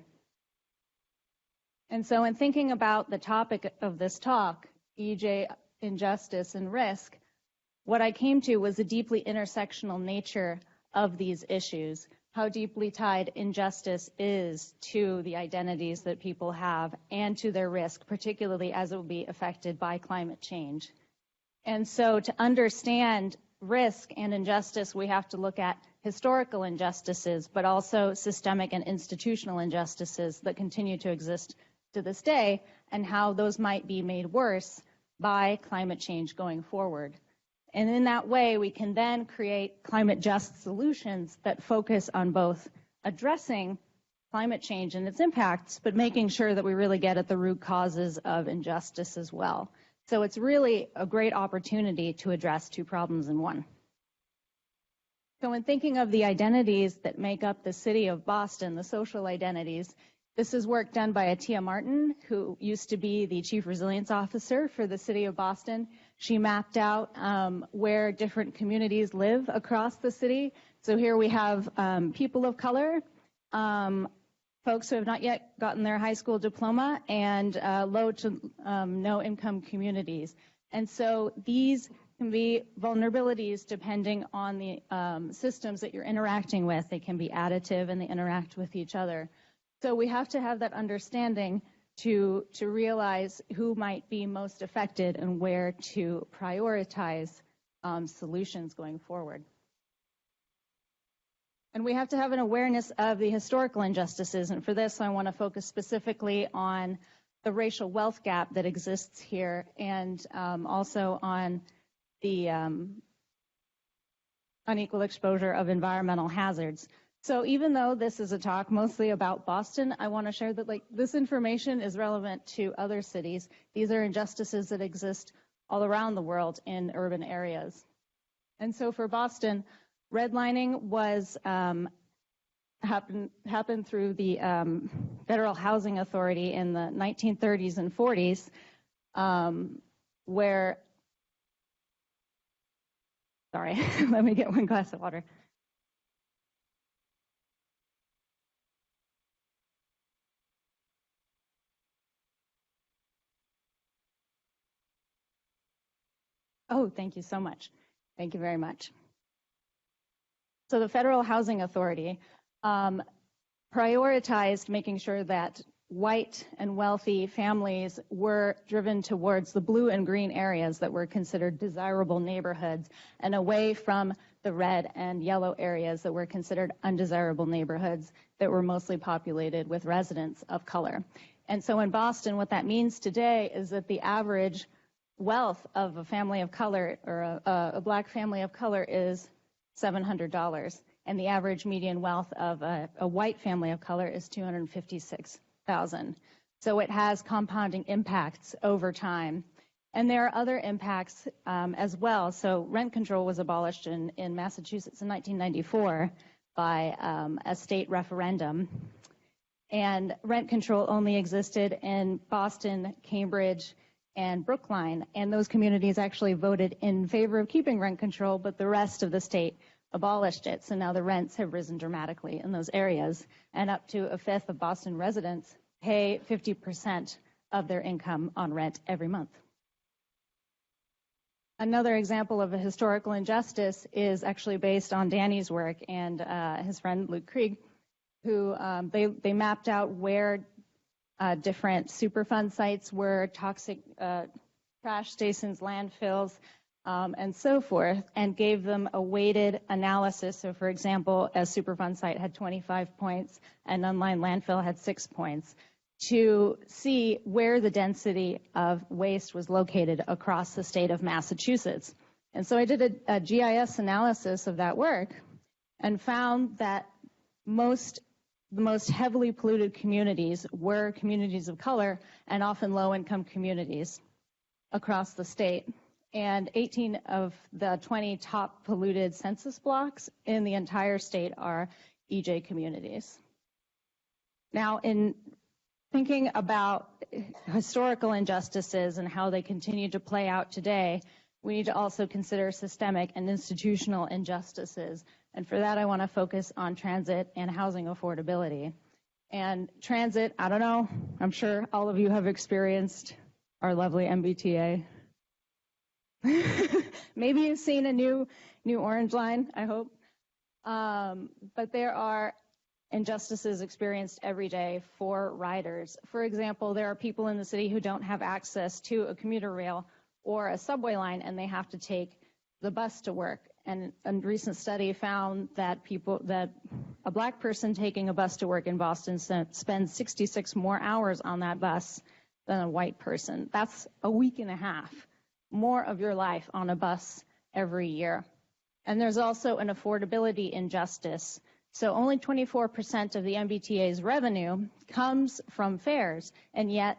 And so in thinking about the topic of this talk, EJ, injustice, and risk, what I came to was the deeply intersectional nature of these issues, how deeply tied injustice is to the identities that people have and to their risk, particularly as it will be affected by climate change. And so to understand risk and injustice, we have to look at historical injustices, but also systemic and institutional injustices that continue to exist to this day, and how those might be made worse by climate change going forward. And in that way, we can then create climate just solutions that focus on both addressing climate change and its impacts, but making sure that we really get at the root causes of injustice as well. So it's really a great opportunity to address two problems in one. So when thinking of the identities that make up the city of Boston, the social identities, this is work done by Atia Martin, who used to be the Chief Resilience Officer for the city of Boston. She mapped out where different communities live across the city. So here we have people of color, folks who have not yet gotten their high school diploma, and low to no income communities. And so these can be vulnerabilities depending on the systems that you're interacting with. They can be additive and they interact with each other. So we have to have that understanding to realize who might be most affected and where to prioritize solutions going forward. And we have to have an awareness of the historical injustices. And for this, I want to focus specifically on the racial wealth gap that exists here, and also on the unequal exposure of environmental hazards. So even though this is a talk mostly about Boston, I want to share that this information is relevant to other cities. These are injustices that exist all around the world in urban areas. And so for Boston, redlining was happened through the Federal Housing Authority in the 1930s and 40s, where, sorry, let me get one glass of water. Oh, thank you so much. Thank you very much. So the Federal Housing Authority prioritized making sure that white and wealthy families were driven towards the blue and green areas that were considered desirable neighborhoods, and away from the red and yellow areas that were considered undesirable neighborhoods that were mostly populated with residents of color. And so in Boston, what that means today is that the average wealth of a family of color, or a black family of color, is $700, and the average median wealth of a white family of color is $256,000. So it has compounding impacts over time. And there are other impacts as well. So rent control was abolished in Massachusetts in 1994 by a state referendum. And rent control only existed in Boston, Cambridge, and Brookline, and those communities actually voted in favor of keeping rent control, but the rest of the state abolished it. So now the rents have risen dramatically in those areas, and up to a fifth of Boston residents pay 50% of their income on rent every month. Another example of a historical injustice is actually based on Danny's work and his friend Luke Krieg, who they mapped out where different Superfund sites were, toxic trash stations, landfills, and so forth, and gave them a weighted analysis. So, for example, a Superfund site had 25 points, an unlined landfill had 6 points, to see where the density of waste was located across the state of Massachusetts. And so I did a GIS analysis of that work and found that the most heavily polluted communities were communities of color and often low-income communities across the state. And 18 of the 20 top polluted census blocks in the entire state are EJ communities. Now, in thinking about historical injustices and how they continue to play out today, we need to also consider systemic and institutional injustices. And for that, I want to focus on transit and housing affordability. And transit, I don't know, I'm sure all of you have experienced our lovely MBTA. Maybe you've seen a new Orange Line, I hope. But there are injustices experienced every day for riders. For example, there are people in the city who don't have access to a commuter rail or a subway line, and they have to take the bus to work. And a recent study found that a black person taking a bus to work in Boston spends 66 more hours on that bus than a white person. That's a week and a half more of your life on a bus every year. And there's also an affordability injustice. So only 24% of the MBTA's revenue comes from fares, and yet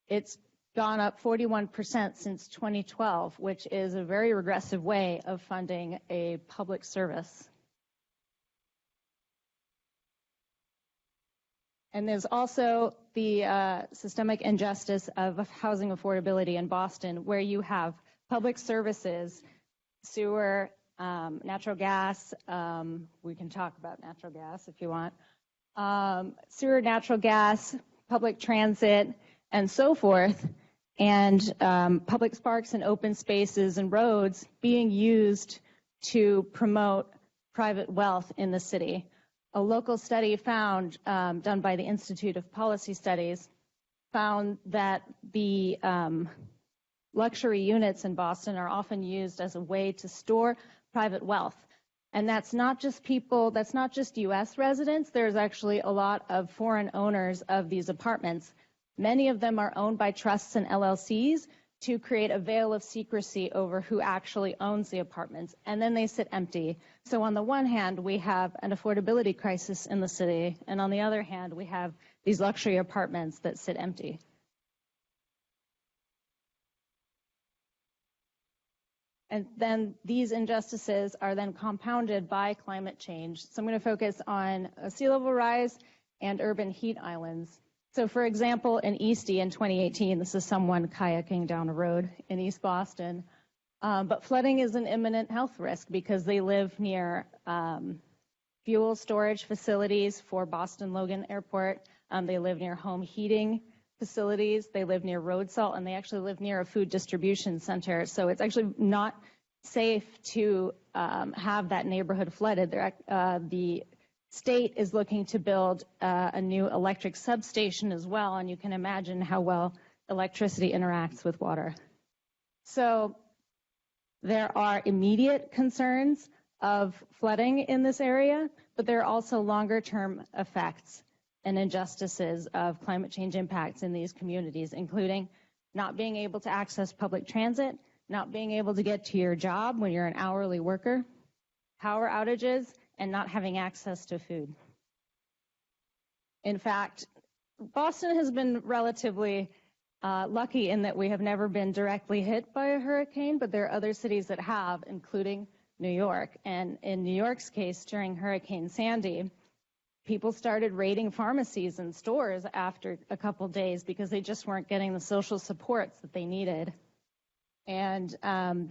it's gone up 41% since 2012, which is a very regressive way of funding a public service. And there's also the systemic injustice of housing affordability in Boston, where you have public services, sewer, natural gas. We can talk about natural gas if you want. Sewer, natural gas, public transit, and so forth, and public parks and open spaces and roads being used to promote private wealth in the city. A local study found, done by the Institute of Policy Studies, found that the luxury units in Boston are often used as a way to store private wealth. And that's not just people, that's not just US residents. There's actually a lot of foreign owners of these apartments. Many of them are owned by trusts and LLCs to create a veil of secrecy over who actually owns the apartments, and then they sit empty. So on the one hand, we have an affordability crisis in the city, and on the other hand, we have these luxury apartments that sit empty. And then these injustices are then compounded by climate change. So I'm going to focus on sea level rise and urban heat islands. So for example, in Eastie in 2018, this is someone kayaking down a road in East Boston, but flooding is an imminent health risk because they live near fuel storage facilities for Boston Logan Airport. They live near home heating facilities. They live near road salt, and they actually live near a food distribution center. So it's actually not safe to have that neighborhood flooded. The state is looking to build a new electric substation as well, and you can imagine how well electricity interacts with water. So there are immediate concerns of flooding in this area, but there are also longer-term effects and injustices of climate change impacts in these communities, including not being able to access public transit, not being able to get to your job when you're an hourly worker, power outages, and not having access to food. In fact, Boston has been relatively lucky in that we have never been directly hit by a hurricane, but there are other cities that have, including New York. And in New York's case, during Hurricane Sandy, people started raiding pharmacies and stores after a couple days because they just weren't getting the social supports that they needed. And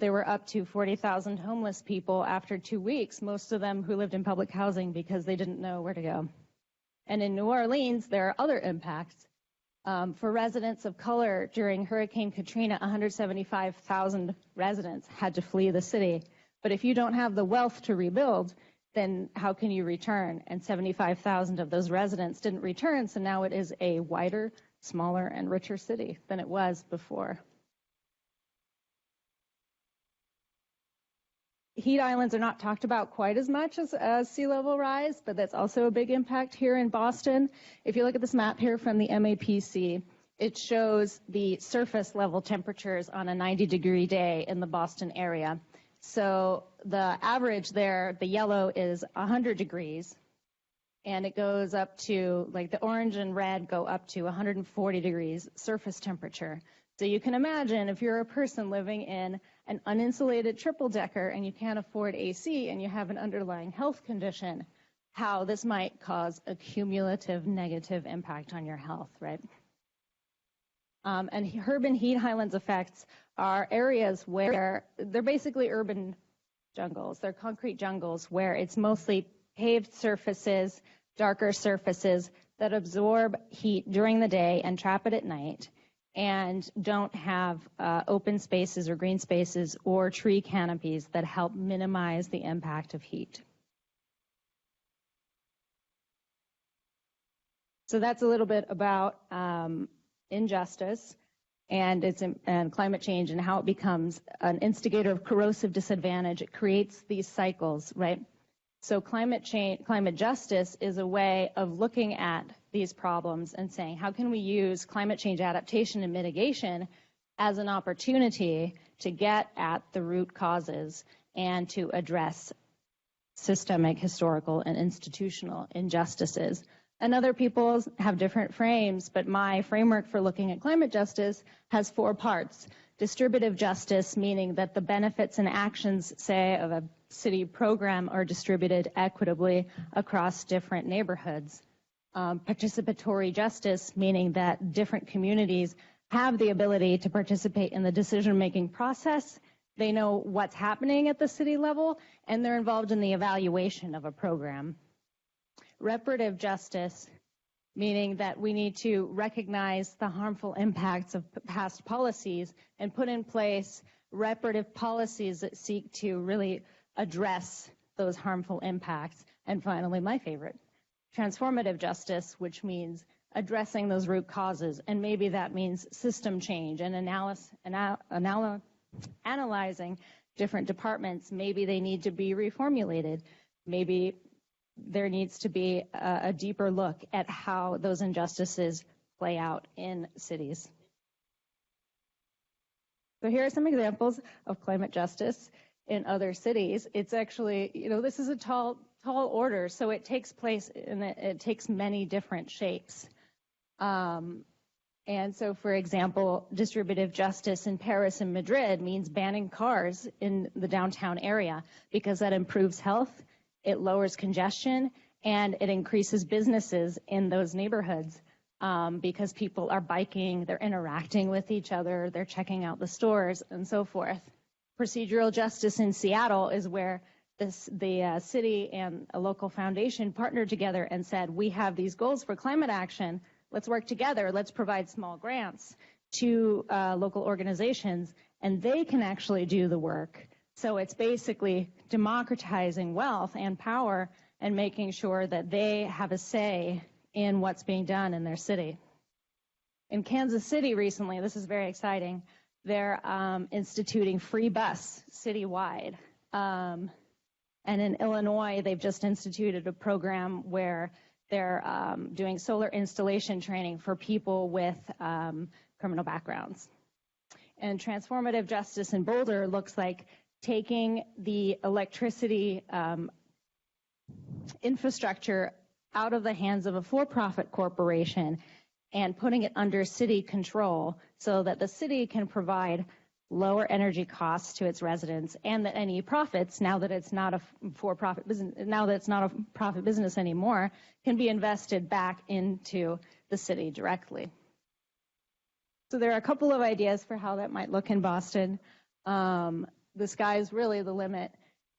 there were up to 40,000 homeless people after 2 weeks, most of them who lived in public housing because they didn't know where to go. And in New Orleans, there are other impacts. For residents of color during Hurricane Katrina, 175,000 residents had to flee the city. But if you don't have the wealth to rebuild, then how can you return? And 75,000 of those residents didn't return, so now it is a wider smaller and richer city than it was before. Heat islands are not talked about quite as much as sea level rise, but that's also a big impact here in Boston. If you look at this map here from the MAPC, it shows the surface level temperatures on a 90-degree day in the Boston area. So the average there, the yellow is 100 degrees, and it goes up to, like the orange and red go up to 140 degrees surface temperature. So you can imagine if you're a person living in an uninsulated triple-decker and you can't afford AC and you have an underlying health condition, how this might cause a cumulative negative impact on your health, right? And urban heat islands effects are areas where they're basically urban jungles. They're concrete jungles where it's mostly paved surfaces, darker surfaces that absorb heat during the day and trap it at night, and don't have open spaces or green spaces or tree canopies that help minimize the impact of heat. So that's a little bit about injustice and climate change and how it becomes an instigator of corrosive disadvantage. It creates these cycles, right? So climate justice is a way of looking at these problems and saying, how can we use climate change adaptation and mitigation as an opportunity to get at the root causes and to address systemic, historical, and institutional injustices. And other people have different frames, but my framework for looking at climate justice has 4 parts. Distributive justice, meaning that the benefits and actions, say, of a city program are distributed equitably across different neighborhoods. Participatory justice, meaning that different communities have the ability to participate in the decision-making process. They know what's happening at the city level, and they're involved in the evaluation of a program. Reparative justice, meaning that we need to recognize the harmful impacts of past policies and put in place reparative policies that seek to really address those harmful impacts. And finally, my favorite, transformative justice, which means addressing those root causes. And maybe that means system change and analyzing different departments. Maybe they need to be reformulated. Maybe there needs to be a deeper look at how those injustices play out in cities. So here are some examples of climate justice in other cities. It's actually, this is a tall order, so it takes place and it takes many different shapes. And so, for example, distributive justice in Paris and Madrid means banning cars in the downtown area because that improves health, it lowers congestion, and it increases businesses in those neighborhoods because people are biking, they're interacting with each other, they're checking out the stores, and so forth. Procedural justice in Seattle is where the city and a local foundation partnered together and said, we have these goals for climate action, let's work together, let's provide small grants to local organizations, and they can actually do the work. So it's basically democratizing wealth and power and making sure that they have a say in what's being done in their city. In Kansas City recently, this is very exciting, they're instituting free bus citywide. And in Illinois, they've just instituted a program where they're doing solar installation training for people with criminal backgrounds. And transformative justice in Boulder looks like taking the electricity infrastructure out of the hands of a for-profit corporation and putting it under city control so that the city can provide lower energy costs to its residents, and that any profits, now that it's not a for-profit business, now that it's not a profit business anymore, can be invested back into the city directly. So there are a couple of ideas for how that might look in Boston. The sky's really the limit,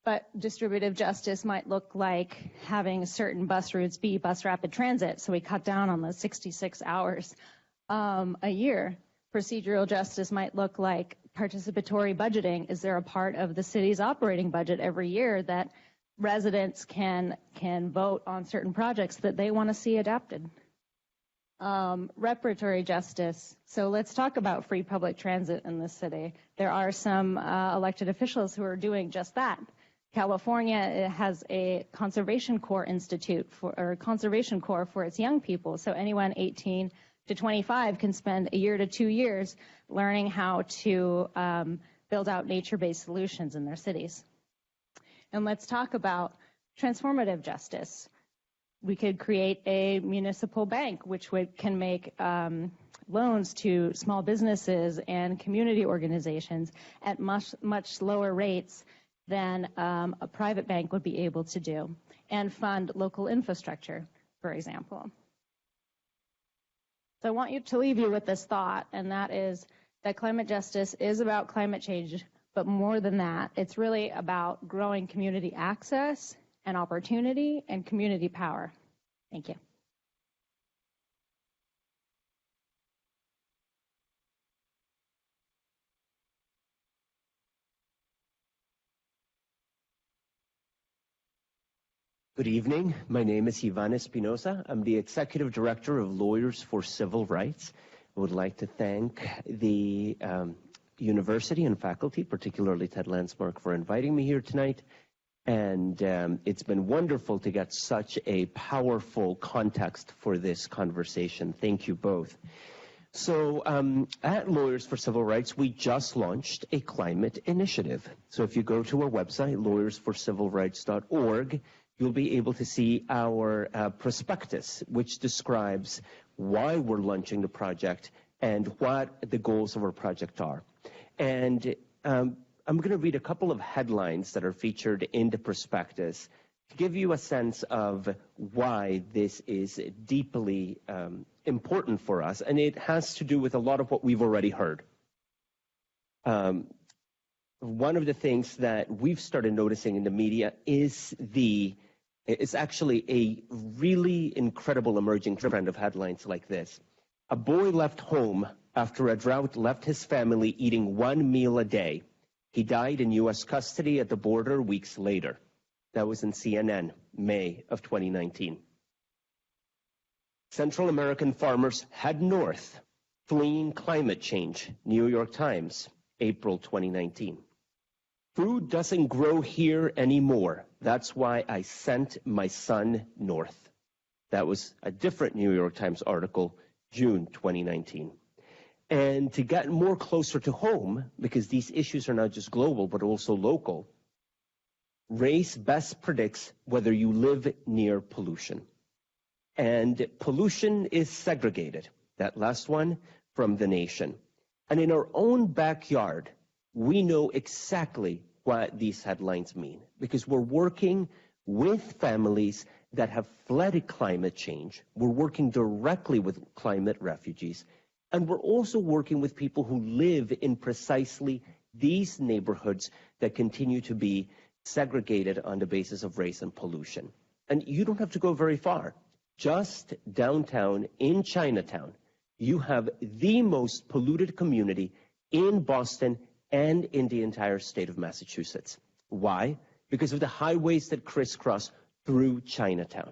but distributive justice might look like having certain bus routes be bus rapid transit, so we cut down on the 66 hours a year. Procedural justice might look like participatory budgeting. Is there a part of the city's operating budget every year that residents can vote on certain projects that they want to see adapted? Reparatory justice. So let's talk about free public transit in this city. There are some elected officials who are doing just that. California has a conservation corps conservation corps for its young people. So anyone 18 to 25 can spend a year to 2 years learning how to build out nature-based solutions in their cities. And let's talk about transformative justice. We could create a municipal bank which can make loans to small businesses and community organizations at much lower rates than a private bank would be able to do, and fund local infrastructure, for example. So I want to leave you with this thought, and that is that climate justice is about climate change, but more than that, it's really about growing community access and opportunity and community power. Thank you. Good evening. My name is Ivan Espinoza. I'm the Executive Director of Lawyers for Civil Rights. I would like to thank the university and faculty, particularly Ted Landsmark, for inviting me here tonight. And it's been wonderful to get such a powerful context for this conversation. Thank you both. So at Lawyers for Civil Rights, we just launched a climate initiative. So if you go to our website, lawyersforcivilrights.org, you'll be able to see our prospectus, which describes why we're launching the project and what the goals of our project are. And I'm going to read a couple of headlines that are featured in the prospectus to give you a sense of why this is deeply important for us. And it has to do with a lot of what we've already heard. One of the things that we've started noticing in the media is it's actually a really incredible emerging trend of headlines like this. A boy left home after a drought left his family eating one meal a day. He died in U.S. custody at the border weeks later. That was in CNN, May of 2019. Central American farmers head north, fleeing climate change, New York Times, April 2019. Food doesn't grow here anymore. That's why I sent my son north. That was a different New York Times article, June 2019. And to get more closer to home, because these issues are not just global, but also local, race best predicts whether you live near pollution. And pollution is segregated, that last one, from the nation. And in our own backyard, we know exactly what these headlines mean, because we're working with families that have fled climate change. We're working directly with climate refugees. And we're also working with people who live in precisely these neighborhoods that continue to be segregated on the basis of race and pollution. And you don't have to go very far. Just downtown in Chinatown, you have the most polluted community in Boston and in the entire state of Massachusetts. Why? Because of the highways that crisscross through Chinatown.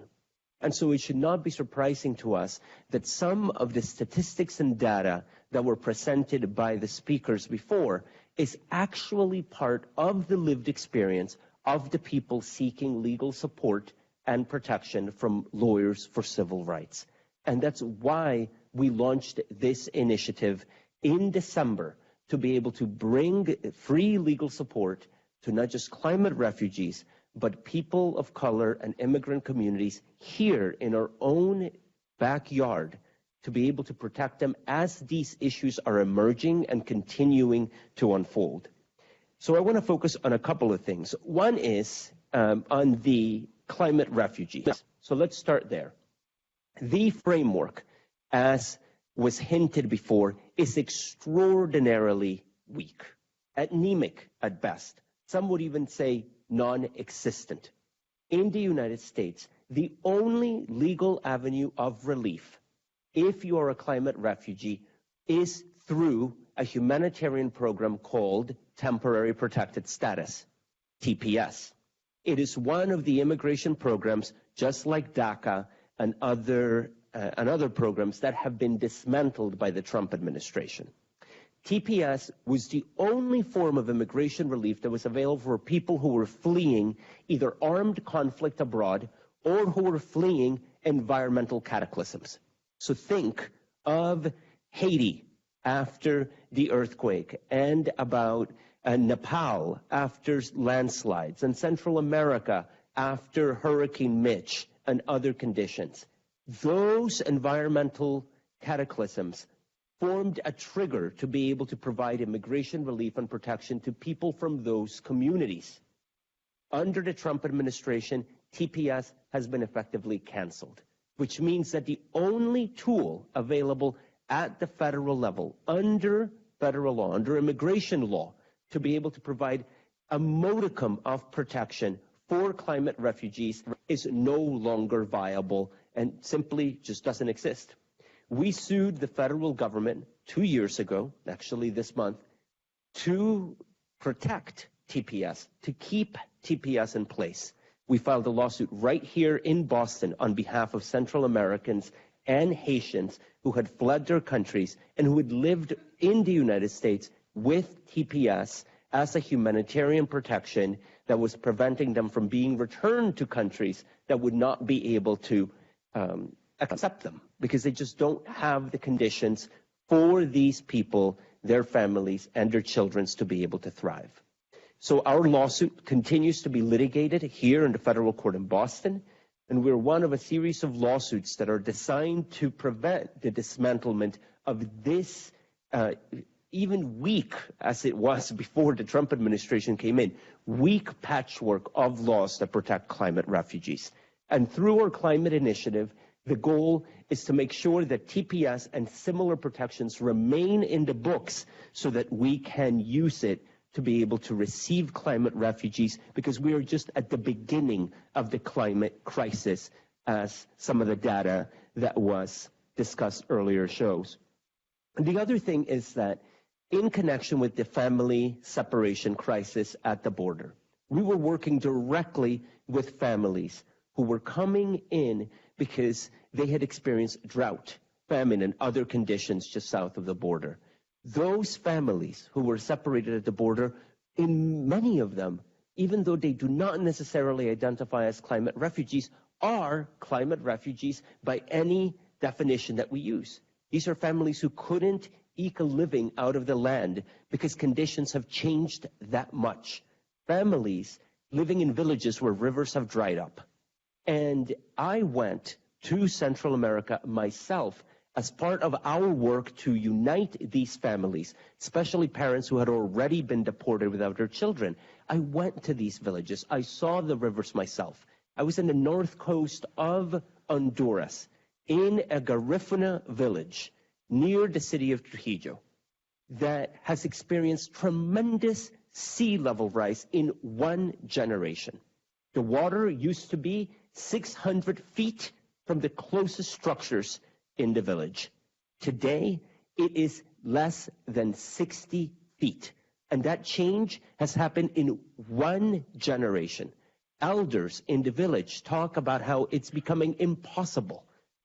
And so it should not be surprising to us that some of the statistics and data that were presented by the speakers before is actually part of the lived experience of the people seeking legal support and protection from Lawyers for Civil Rights. And that's why we launched this initiative in December, to be able to bring free legal support to not just climate refugees, but people of color and immigrant communities here in our own backyard, to be able to protect them as these issues are emerging and continuing to unfold. So I want to focus on a couple of things. One is on the climate refugees. So let's start there. The framework, as was hinted before, is extraordinarily weak, anemic at best. Some would even say non-existent. In the United States, the only legal avenue of relief, if you are a climate refugee, is through a humanitarian program called Temporary Protected Status, TPS. It is one of the immigration programs, just like DACA and other and other programs that have been dismantled by the Trump administration. TPS was the only form of immigration relief that was available for people who were fleeing either armed conflict abroad or who were fleeing environmental cataclysms. So think of Haiti after the earthquake, and about Nepal after landslides, and Central America after Hurricane Mitch and other conditions. Those environmental cataclysms formed a trigger to be able to provide immigration relief and protection to people from those communities. Under the Trump administration, TPS has been effectively canceled, which means that the only tool available at the federal level, under federal law, under immigration law, to be able to provide a modicum of protection for climate refugees is no longer viable and simply just doesn't exist. We sued the federal government 2 years ago, actually this month, to protect TPS, to keep TPS in place. We filed a lawsuit right here in Boston on behalf of Central Americans and Haitians who had fled their countries and who had lived in the United States with TPS as a humanitarian protection that was preventing them from being returned to countries that would not be able to accept them, because they just don't have the conditions for these people, their families, and their children to be able to thrive. So our lawsuit continues to be litigated here in the federal court in Boston, and we're one of a series of lawsuits that are designed to prevent the dismantlement of this, even weak as it was before the Trump administration came in, weak patchwork of laws that protect climate refugees. And through our climate initiative, the goal is to make sure that TPS and similar protections remain in the books so that we can use it to be able to receive climate refugees, because we are just at the beginning of the climate crisis, as some of the data that was discussed earlier shows. And the other thing is that in connection with the family separation crisis at the border, we were working directly with families who were coming in because they had experienced drought, famine, and other conditions just south of the border. Those families who were separated at the border, in many of them, even though they do not necessarily identify as climate refugees, are climate refugees by any definition that we use. These are families who couldn't eke a living out of the land because conditions have changed that much. Families living in villages where rivers have dried up. And I went to Central America myself as part of our work to unite these families, especially parents who had already been deported without their children. I went to these villages. I saw the rivers myself. I was in the north coast of Honduras, in a Garifuna village near the city of Trujillo that has experienced tremendous sea level rise in 1 generation. The water used to be 600 feet from the closest structures in the village. Today, it is less than 60 feet. And that change has happened in 1 generation. Elders in the village talk about how it's becoming impossible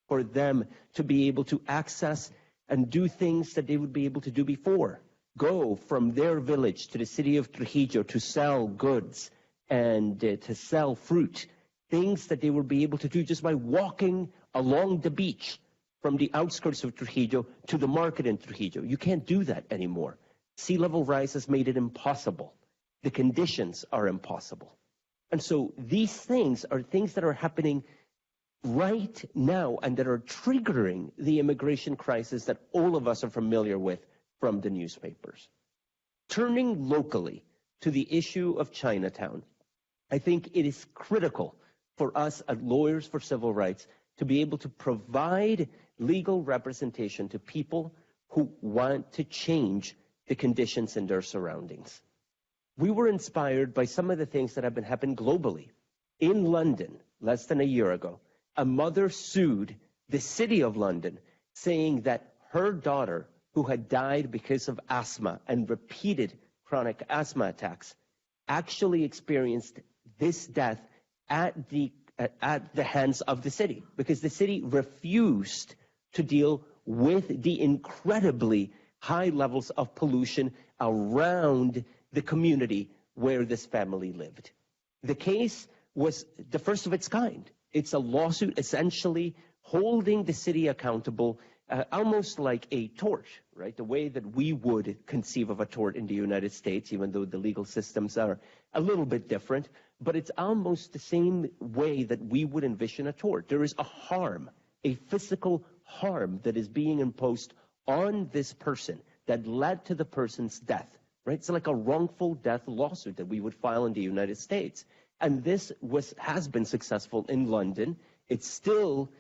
for them to be able to access and do things that they would be able to do before. Go from their village to the city of Trujillo to sell goods and to sell fruit. Things that they would be able to do just by walking along the beach from the outskirts of Trujillo to the market in Trujillo. You can't do that anymore. Sea level rise has made it impossible. The conditions are impossible. And so these things are things that are happening right now and that are triggering the immigration crisis that all of us are familiar with from the newspapers. Turning locally to the issue of Chinatown, I think it is critical for us as lawyers for civil rights to be able to provide legal representation to people who want to change the conditions in their surroundings. We were inspired by some of the things that have been happening globally. In London, less than a year ago, a mother sued the city of London, saying that her daughter, who had died because of asthma and repeated chronic asthma attacks, actually experienced this death at the at the hands of the city, because the city refused to deal with the incredibly high levels of pollution around the community where this family lived. The case was the first of its kind. It's a lawsuit essentially holding the city accountable, almost like a tort, right? The way that we would conceive of a tort in the United States, even though the legal systems are a little bit different, but it's almost the same way that we would envision a tort. There is a harm, a physical harm that is being imposed on this person that led to the person's death, right? It's like a wrongful death lawsuit that we would file in the United States. And this has been successful in London. It's still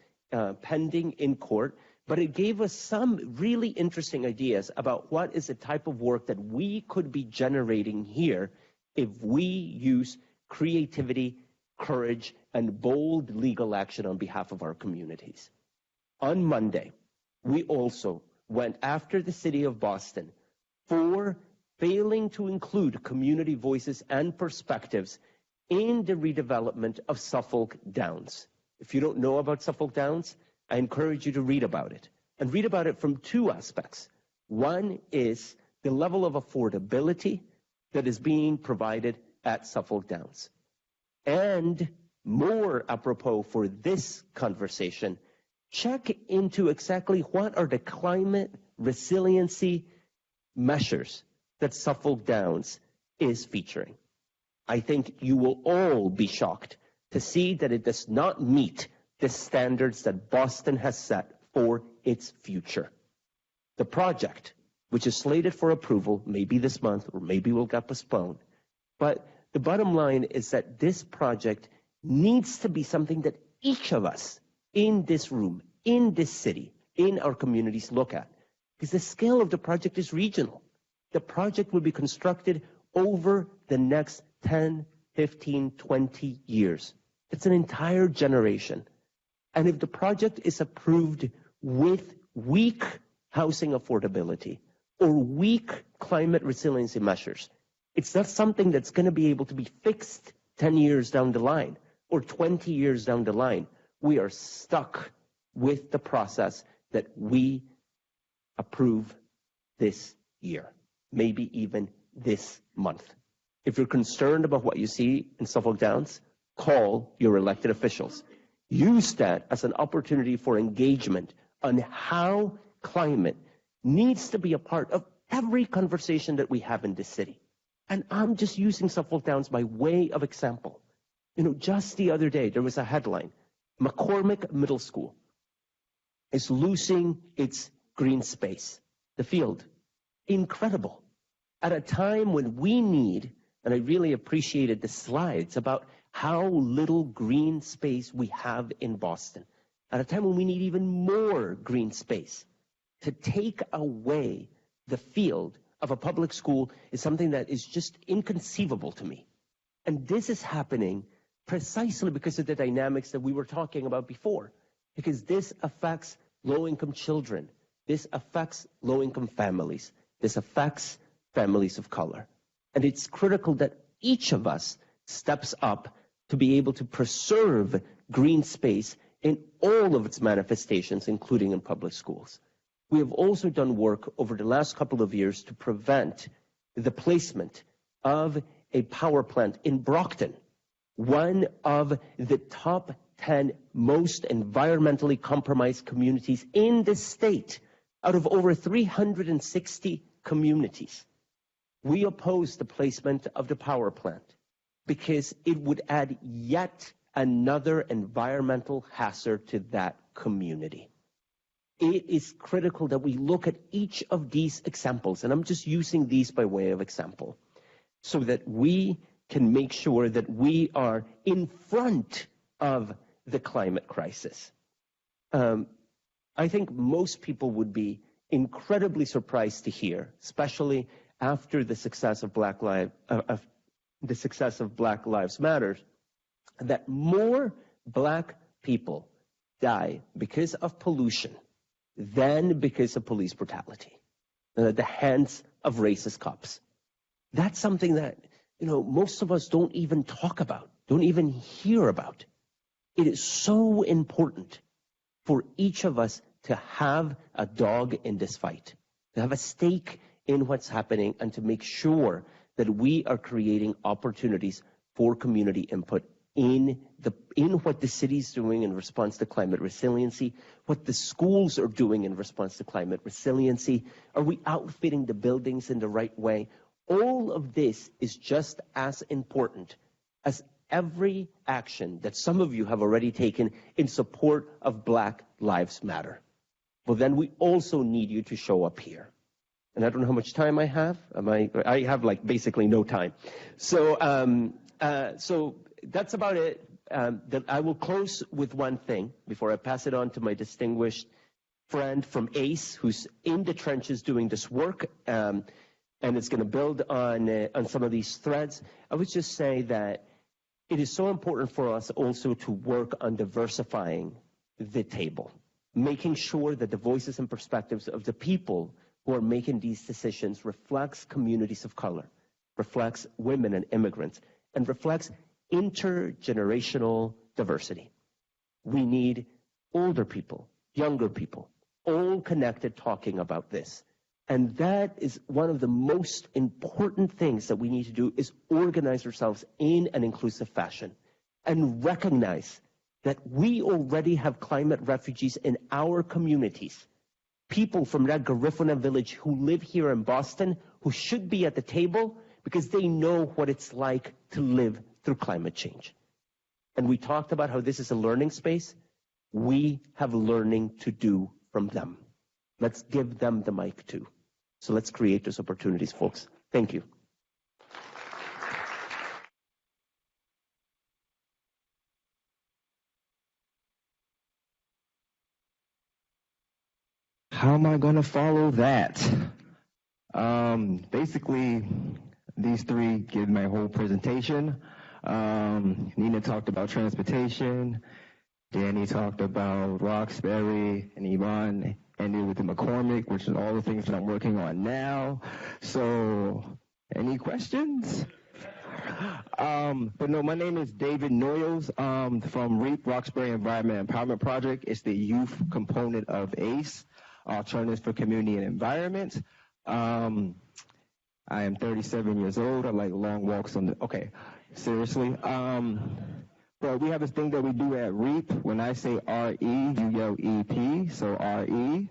pending in court, but it gave us some really interesting ideas about what is the type of work that we could be generating here if we use creativity, courage, and bold legal action on behalf of our communities. On Monday, we also went after the city of Boston for failing to include community voices and perspectives in the redevelopment of Suffolk Downs. If you don't know about Suffolk Downs, I encourage you to read about it, and read about it from two aspects. One is the level of affordability that is being provided at Suffolk Downs. And more apropos for this conversation, check into exactly what are the climate resiliency measures that Suffolk Downs is featuring. I think you will all be shocked to see that it does not meet the standards that Boston has set for its future. The project, which is slated for approval, maybe this month or maybe will get postponed, but the bottom line is that this project needs to be something that each of us in this room, in this city, in our communities look at, because the scale of the project is regional. The project will be constructed over the next 10, 15, 20 years. It's an entire generation. And if the project is approved with weak housing affordability or weak climate resiliency measures, it's not something that's going to be able to be fixed 10 years down the line or 20 years down the line. We are stuck with the process that we approve this year, maybe even this month. If you're concerned about what you see in Suffolk Downs, call your elected officials. Use that as an opportunity for engagement on how climate needs to be a part of every conversation that we have in this city. And I'm just using Suffolk Downs by way of example. You know, just the other day, there was a headline. McCormick Middle School is losing its green space, the field. Incredible. At a time when we need, and I really appreciated the slides about how little green space we have in Boston, at a time when we need even more green space, to take away the field of a public school is something that is just inconceivable to me. And this is happening precisely because of the dynamics that we were talking about before, because this affects low-income children, this affects low-income families, this affects families of color. And it's critical that each of us steps up to be able to preserve green space in all of its manifestations, including in public schools. We have also done work over the last couple of years to prevent the placement of a power plant in Brockton, one of the top 10 most environmentally compromised communities in the state, out of over 360 communities. We oppose the placement of the power plant because it would add yet another environmental hazard to that community. It is critical that we look at each of these examples, and I'm just using these by way of example, so that we can make sure that we are in front of the climate crisis. I think most people would be incredibly surprised to hear, especially after the success of Black Lives Matter, that more Black people die because of pollution than because of police brutality at the hands of racist cops. That's something that, most of us don't even talk about, don't even hear about. It is so important for each of us to have a dog in this fight, to have a stake in what's happening, and to make sure that we are creating opportunities for community input in what the city's doing in response to climate resiliency, what the schools are doing in response to climate resiliency. Are we outfitting the buildings in the right way? All of this is just as important as every action that some of you have already taken in support of Black Lives Matter. Well, then we also need you to show up here. And I don't know how much time I have. I have like basically no time. So that's about it. That I will close with one thing before I pass it on to my distinguished friend from ACE, who's in the trenches doing this work, and it's going to build on some of these threads. I would just say that it is so important for us also to work on diversifying the table, making sure that the voices and perspectives of the people who are making these decisions reflects communities of color, reflects women and immigrants, and reflects intergenerational diversity. We need older people, younger people, all connected talking about this. And that is one of the most important things that we need to do, is organize ourselves in an inclusive fashion and recognize that we already have climate refugees in our communities. People from that Garifuna village who live here in Boston, who should be at the table because they know what it's like to live through climate change. And we talked about how this is a learning space. We have learning to do from them. Let's give them the mic too. So let's create those opportunities, folks. Thank you. How am I going to follow that? Basically, these three give my whole presentation. Nina talked about transportation. Danny talked about Roxbury, and Yvonne ended with the McCormick, which is all the things that I'm working on now. So, any questions? But no, my name is David Noiles from REEP, Roxbury Environment Empowerment Project. It's the youth component of ACE, Alternatives for Community and Environment. I am 37 years old. I like long walks on the, okay, seriously. But we have this thing that we do at REEP. When I say R-E, you yell E-P, so R-E,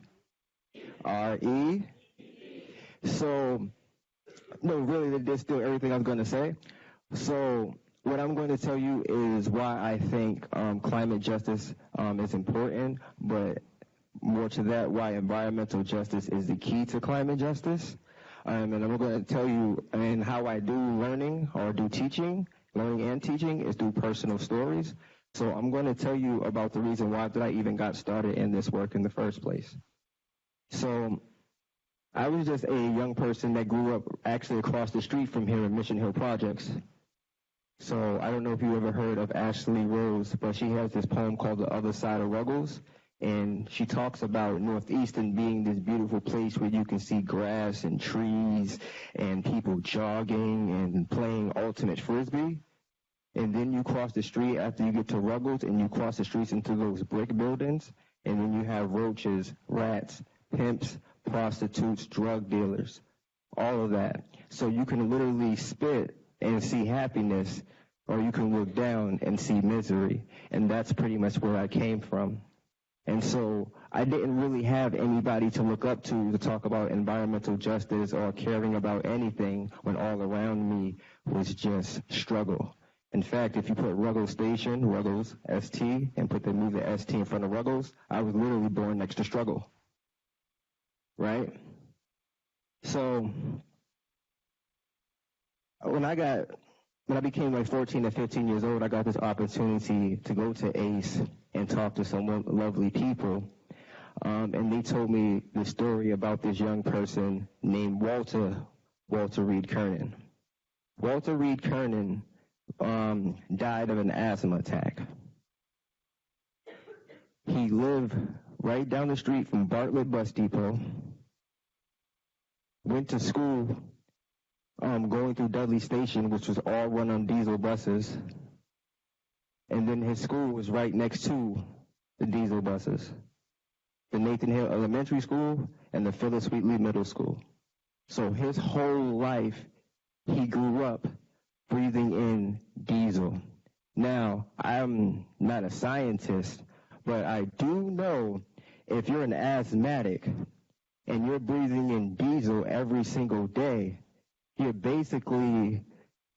R-E. So, no, really, that's still everything I was going to say. So, what I'm going to tell you is why I think climate justice is important, but more to that, why environmental justice is the key to climate justice. And I'm going to tell you, and how I do learning or do teaching, learning and teaching is through personal stories. So I'm going to tell you about the reason why that I even got started in this work in the first place. So I was just a young person that grew up actually across the street from here in Mission Hill Projects. So I don't know if you ever heard of Ashley Rose, but she has this poem called The Other Side of Ruggles. And she talks about Northeastern being this beautiful place where you can see grass and trees and people jogging and playing ultimate frisbee. And then you cross the street after you get to Ruggles, and you cross the streets into those brick buildings. And then you have roaches, rats, pimps, prostitutes, drug dealers, all of that. So you can literally spit and see happiness, or you can look down and see misery. And that's pretty much where I came from. And so I didn't really have anybody to look up to talk about environmental justice or caring about anything when all around me was just struggle. In fact, if you put Ruggles Station, Ruggles, ST, and move the ST in front of Ruggles, I was literally born next to struggle. Right? So when I became like 14 or 15 years old, I got this opportunity to go to ACE and talk to some lovely people. And they told me the story about this young person named Walter Reed Kernan. Walter Reed Kernan died of an asthma attack. He lived right down the street from Bartlett Bus Depot, went to school going through Dudley Station, which was all run on diesel buses, And then his school was right next to the diesel buses, the Nathan Hill Elementary School and the Phyllis Wheatley Middle School. So his whole life, he grew up breathing in diesel. Now, I'm not a scientist, but I do know if you're an asthmatic and you're breathing in diesel every single day, you're basically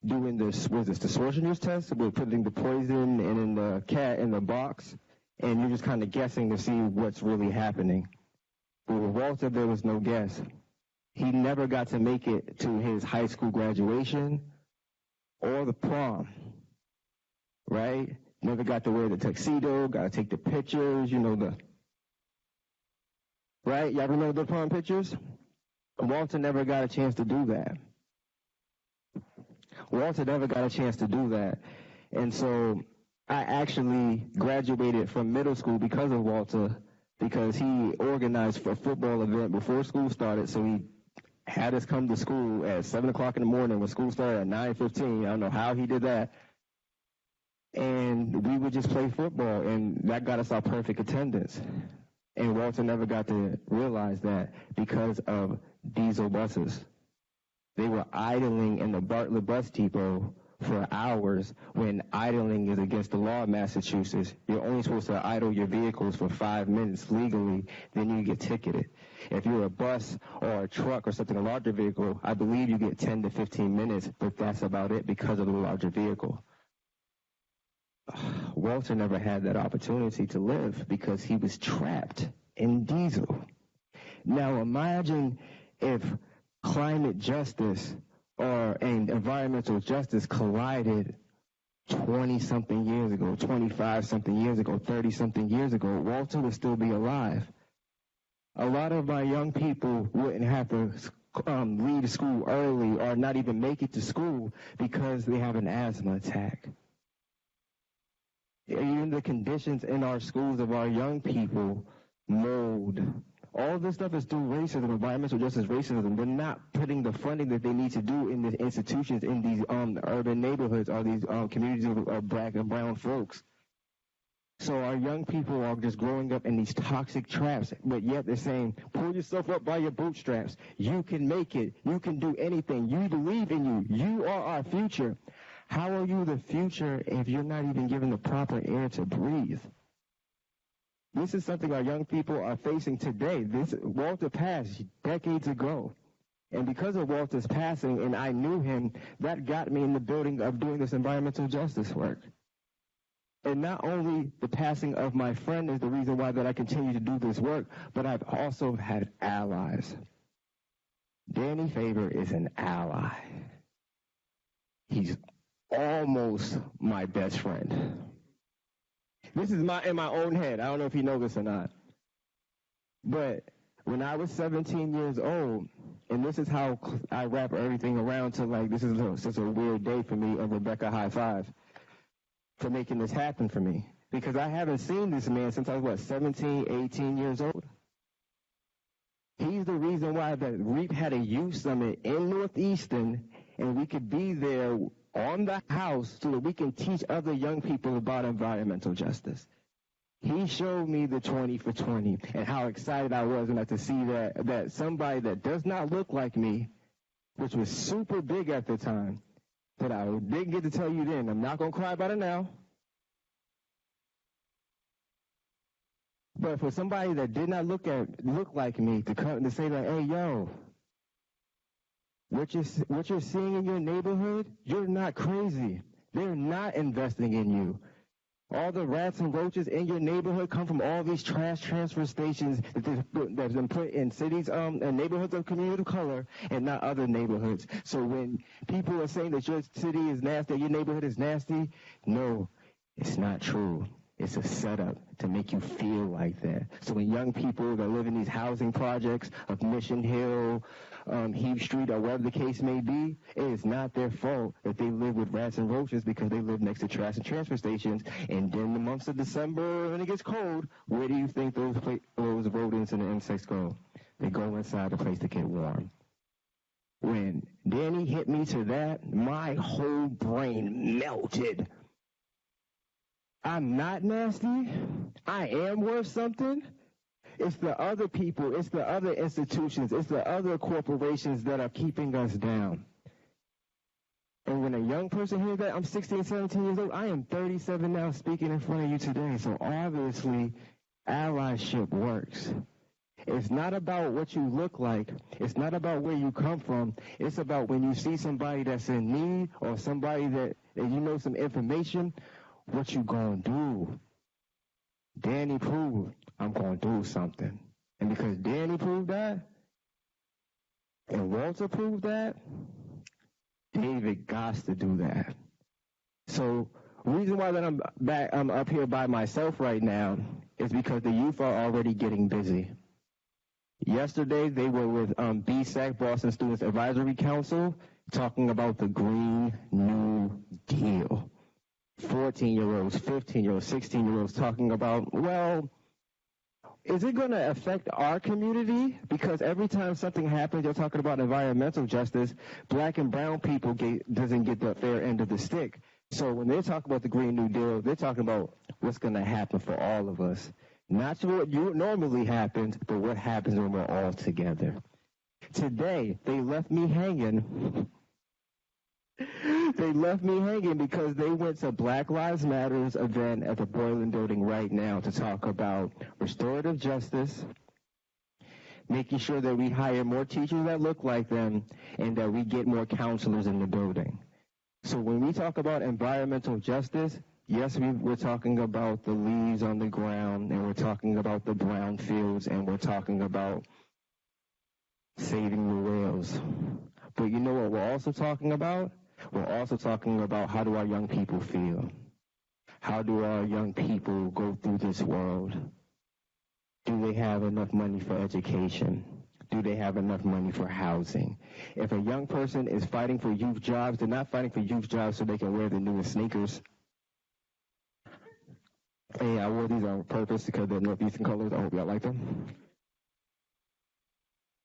doing this, what is this, the Schwarzenegger's test? We're putting the poison in the cat in the box, and you're just kind of guessing to see what's really happening. But with Walter, there was no guess. He never got to make it to his high school graduation or the prom, right? Never got to wear the tuxedo, got to take the pictures, right? Y'all remember the prom pictures? Walter never got a chance to do that. Walter never got a chance to do that. And so I actually graduated from middle school because of Walter, because he organized a football event before school started, so he had us come to school at 7 o'clock in the morning when school started at 9:15. I don't know how he did that. And we would just play football, and that got us our perfect attendance. And Walter never got to realize that because of diesel buses. They were idling in the Bartlett bus depot for hours when idling is against the law in Massachusetts. You're only supposed to idle your vehicles for 5 minutes legally, then you get ticketed. If you're a bus or a truck or something, a larger vehicle, I believe you get 10 to 15 minutes, but that's about it because of the larger vehicle. Walter never had that opportunity to live because he was trapped in diesel. Now imagine if climate justice and environmental justice collided 20-something years ago, 25-something years ago, 30-something years ago. Walter would still be alive. A lot of my young people wouldn't have to leave school early or not even make it to school because they have an asthma attack. Even the conditions in our schools of our young people, mold, all this stuff is through racism, environmental justice, racism. They're not putting the funding that they need to do in the institutions in these urban neighborhoods or these communities of black and brown folks. So our young people are just growing up in these toxic traps, but yet they're saying, pull yourself up by your bootstraps. You can make it. You can do anything. You believe in you. You are our future. How are you the future if you're not even given the proper air to breathe? This is something our young people are facing today. Walter passed decades ago. And because of Walter's passing, and I knew him, that got me in the building of doing this environmental justice work. And not only the passing of my friend is the reason why that I continue to do this work, but I've also had allies. Danny Faber is an ally. He's almost my best friend. This is in my own head. I don't know if you know this or not. But when I was 17 years old, and this is how I wrap everything around to this is such a weird day for me, and Rebecca, high five for making this happen for me. Because I haven't seen this man since I was, 17, 18 years old. He's the reason why the REEP had a youth summit in Northeastern, and we could be there on the house so that we can teach other young people about environmental justice. He showed me the 20 for 20 and how excited I was to see that somebody that does not look like me, which was super big at the time, that I didn't get to tell you then. I'm not going to cry about it now. But for somebody that did not look like me to come to say hey, yo, what you're seeing in your neighborhood, you're not crazy. They're not investing in you. All the rats and roaches in your neighborhood come from all these trash transfer stations that's been put in cities and neighborhoods of community of color and not other neighborhoods. So when people are saying that your city is nasty, your neighborhood is nasty, no, it's not true. It's a setup to make you feel like that. So when young people that live in these housing projects of Mission Hill, Heave Street, or wherever the case may be, it is not their fault that they live with rats and roaches because they live next to trash and transfer stations. And in the months of December, when it gets cold, where do you think those rodents and the insects go? They go inside the place to get warm. When Danny hit me to that, my whole brain melted. I'm not nasty. I am worth something. It's the other people, it's the other institutions, it's the other corporations that are keeping us down. And when a young person hears that, I'm 16, 17 years old, I am 37 now speaking in front of you today. So obviously, allyship works. It's not about what you look like. It's not about where you come from. It's about when you see somebody that's in need or somebody that you know some information, what you gonna do? Danny proved I'm gonna do something. And because Danny proved that, and Walter proved that, David got to do that. So the reason why that I'm up here by myself right now is because the youth are already getting busy. Yesterday, they were with BSAC, Boston Students Advisory Council, talking about the Green New Deal. 14-year-olds, 15-year-olds, 16-year-olds talking about, well, is it going to affect our community? Because every time something happens, you're talking about environmental justice, black and brown people doesn't get the fair end of the stick. So when they talk about the Green New Deal, they're talking about what's going to happen for all of us. Not what normally happens, but what happens when we're all together. Today, they left me hanging. They left me hanging because they went to Black Lives Matter's event at the Boylan Building right now to talk about restorative justice, making sure that we hire more teachers that look like them, and that we get more counselors in the building. So when we talk about environmental justice, yes, we're talking about the leaves on the ground, and we're talking about the brown fields, and we're talking about saving the whales. But you know what we're also talking about? We're also talking about how do our young people feel? How do our young people go through this world? Do they have enough money for education? Do they have enough money for housing? If a young person is fighting for youth jobs, they're not fighting for youth jobs so they can wear the newest sneakers. Hey, I wore these on purpose because they're Northeastern colors. I hope y'all like them.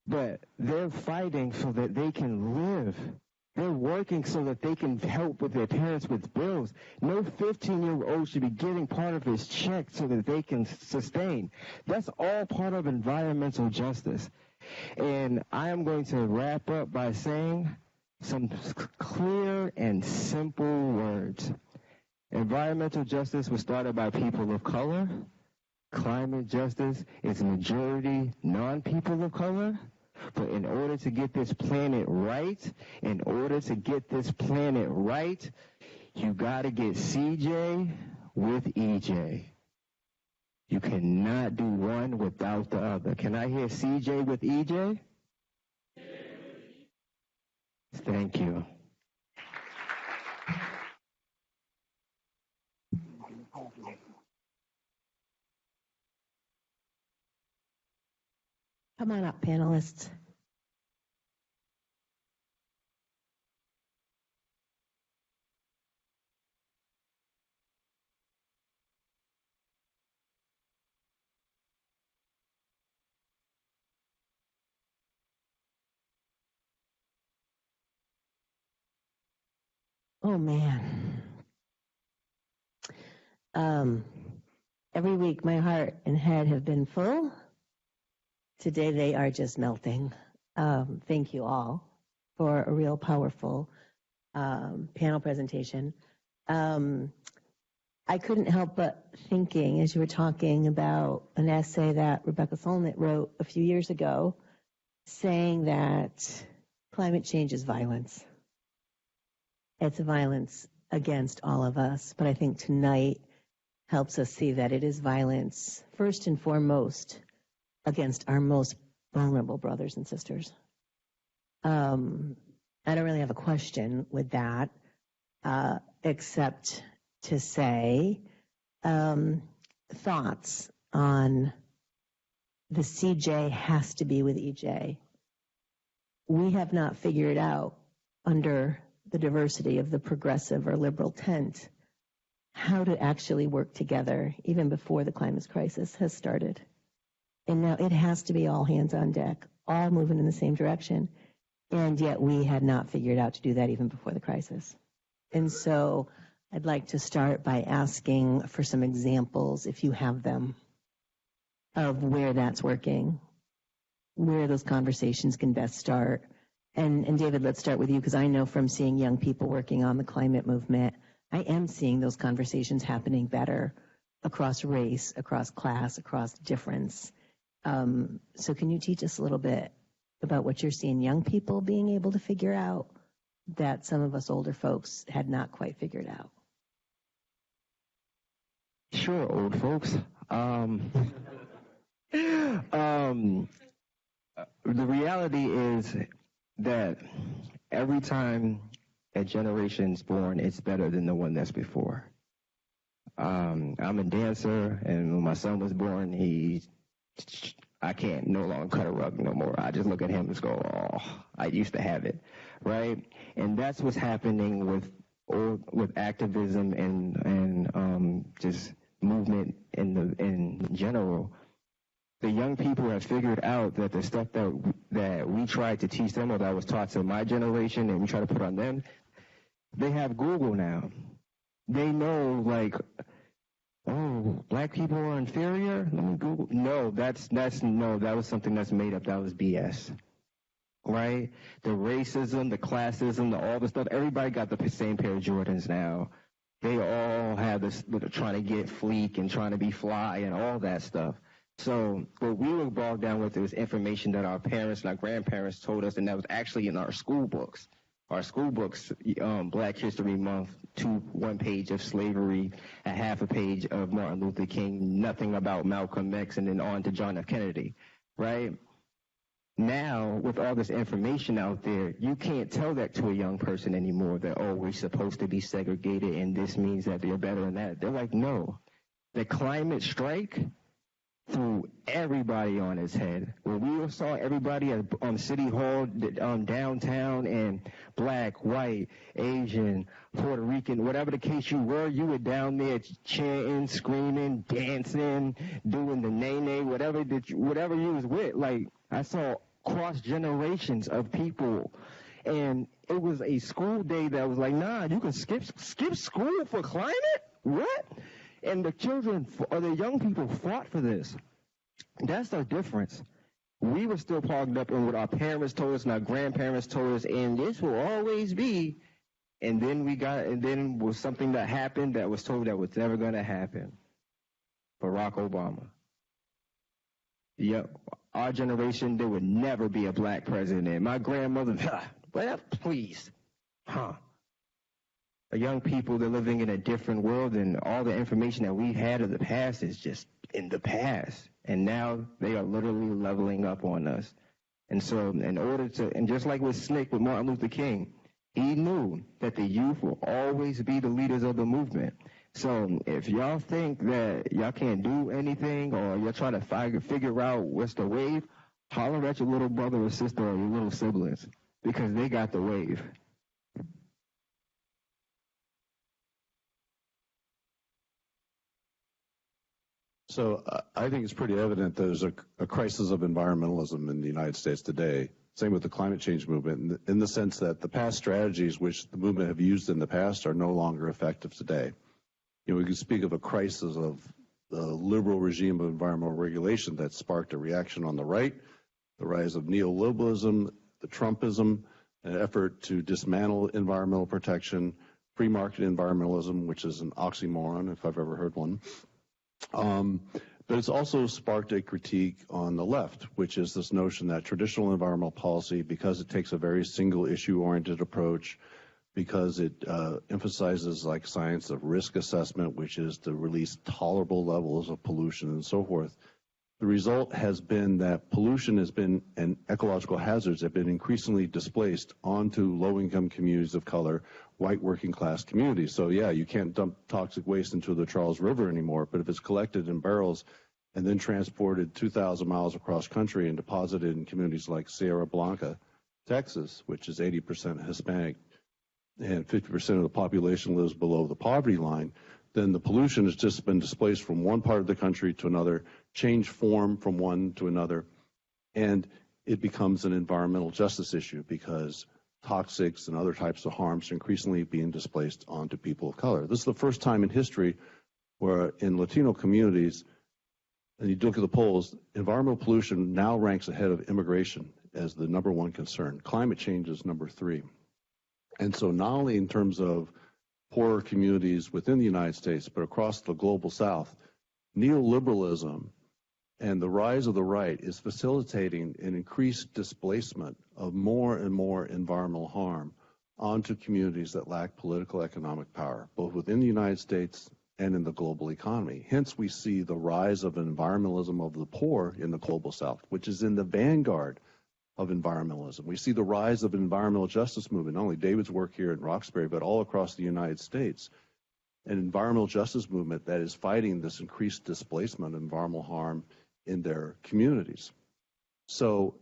But they're fighting so that they can live. They're working so that they can help with their parents with bills. No 15-year-old should be getting part of his check so that they can sustain. That's all part of environmental justice. And I am going to wrap up by saying some clear and simple words. Environmental justice was started by people of color. Climate justice is majority non-people of color. But in order to get this planet right, you got to get CJ with EJ. You cannot do one without the other. Can I hear CJ with EJ? Thank you. Come on up, panelists. Oh, man. Every week my heart and head have been full. Today they are just melting. Thank you all for a real powerful panel presentation. I couldn't help but thinking as you were talking about an essay that Rebecca Solnit wrote a few years ago saying that climate change is violence. It's a violence against all of us, but I think tonight helps us see that it is violence first and foremost against our most vulnerable brothers and sisters. I don't really have a question with that, except to say thoughts on the CJ has to be with EJ. We have not figured out under the diversity of the progressive or liberal tent how to actually work together even before the climate crisis has started. And now it has to be all hands on deck, all moving in the same direction. And yet we had not figured out to do that even before the crisis. And so I'd like to start by asking for some examples, if you have them, of where that's working, where those conversations can best start. And David, let's start with you, because I know from seeing young people working on the climate movement, I am seeing those conversations happening better across race, across class, across difference. So can you teach us a little bit about what you're seeing young people being able to figure out that some of us older folks had not quite figured out? Sure, old folks. The reality is that every time a generation's born, it's better than the one that's before. I'm a dancer, and when my son was born, I can't no longer cut a rug no more. I just look at him and go, oh, I used to have it, right? And that's what's happening with activism and just movement in general. The young people have figured out that the stuff that we tried to teach them, or that was taught to my generation and we try to put on them, they have Google now. They know, like, oh, black people are inferior? Let me Google. No, that was something that's made up. That was BS. Right? The racism, the classism, all the stuff, everybody got the same pair of Jordans now. They all have this, trying to get fleek and trying to be fly and all that stuff. So what we were bogged down with was information that our parents and our grandparents told us, and that was actually in our school books. Our school books, Black History Month, one page of slavery, a half a page of Martin Luther King, nothing about Malcolm X, and then on to John F. Kennedy, right? Now, with all this information out there, you can't tell that to a young person anymore, that, oh, we're supposed to be segregated, and this means that they're better than that. They're like, no. The climate strike threw everybody on its head. When we saw everybody at City Hall, downtown, and black, white, Asian, Puerto Rican, whatever the case you were down there chanting, screaming, dancing, doing the nay-nay, whatever you was with. Like, I saw cross generations of people, and it was a school day that was like, nah, you can skip school for climate? What? And the children, or the young people, fought for this. That's the difference. We were still plugged up in what our parents told us and our grandparents told us, and this will always be. And then was something that happened that was told that was never going to happen. Barack Obama. Yep, our generation, there would never be a black president. My grandmother, please, The young people, they're living in a different world, and all the information that we had of the past is just in the past. And now they are literally leveling up on us. And so and just like with SNCC, with Martin Luther King, he knew that the youth will always be the leaders of the movement. So if y'all think that y'all can't do anything, or you're trying to figure out what's the wave, holler at your little brother or sister or your little siblings, because they got the wave. So I think it's pretty evident there's a crisis of environmentalism in the United States today. Same with the climate change movement, in the sense that the past strategies which the movement have used in the past are no longer effective today. You know, we can speak of a crisis of the liberal regime of environmental regulation that sparked a reaction on the right, the rise of neoliberalism, the Trumpism, an effort to dismantle environmental protection, free market environmentalism, which is an oxymoron if I've ever heard one. But it's also sparked a critique on the left, which is this notion that traditional environmental policy, because it takes a very single issue-oriented approach, because it emphasizes like science of risk assessment, which is to release tolerable levels of pollution and so forth. The result has been that pollution has been, and ecological hazards have been increasingly displaced onto low-income communities of color, white working class communities. So yeah, you can't dump toxic waste into the Charles River anymore, but if it's collected in barrels and then transported 2,000 miles across country and deposited in communities like Sierra Blanca, Texas, which is 80% Hispanic and 50% of the population lives below the poverty line, then the pollution has just been displaced from one part of the country to another, changed form from one to another, and it becomes an environmental justice issue because toxics and other types of harms increasingly being displaced onto people of color. This is the first time in history where in Latino communities, and you look at the polls, environmental pollution now ranks ahead of immigration as the number one concern. Climate change is number 3. And so not only in terms of poorer communities within the United States, but across the global South, neoliberalism and the rise of the right is facilitating an increased displacement of more and more environmental harm onto communities that lack political economic power, both within the United States and in the global economy. Hence, we see the rise of environmentalism of the poor in the global South, which is in the vanguard of environmentalism. We see the rise of an environmental justice movement, not only David's work here in Roxbury, but all across the United States. An environmental justice movement that is fighting this increased displacement of environmental harm in their communities. So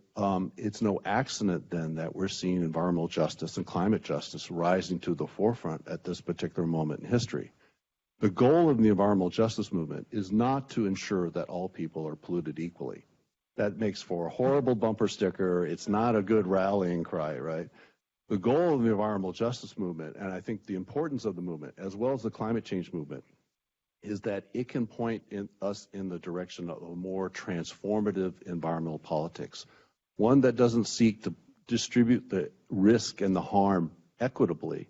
it's no accident then that we're seeing environmental justice and climate justice rising to the forefront at this particular moment in history. The goal of the environmental justice movement is not to ensure that all people are polluted equally. That makes for a horrible bumper sticker. It's not a good rallying cry, right? The goal of the environmental justice movement, and I think the importance of the movement, as well as the climate change movement, is that it can point us in the direction of a more transformative environmental politics, one that doesn't seek to distribute the risk and the harm equitably,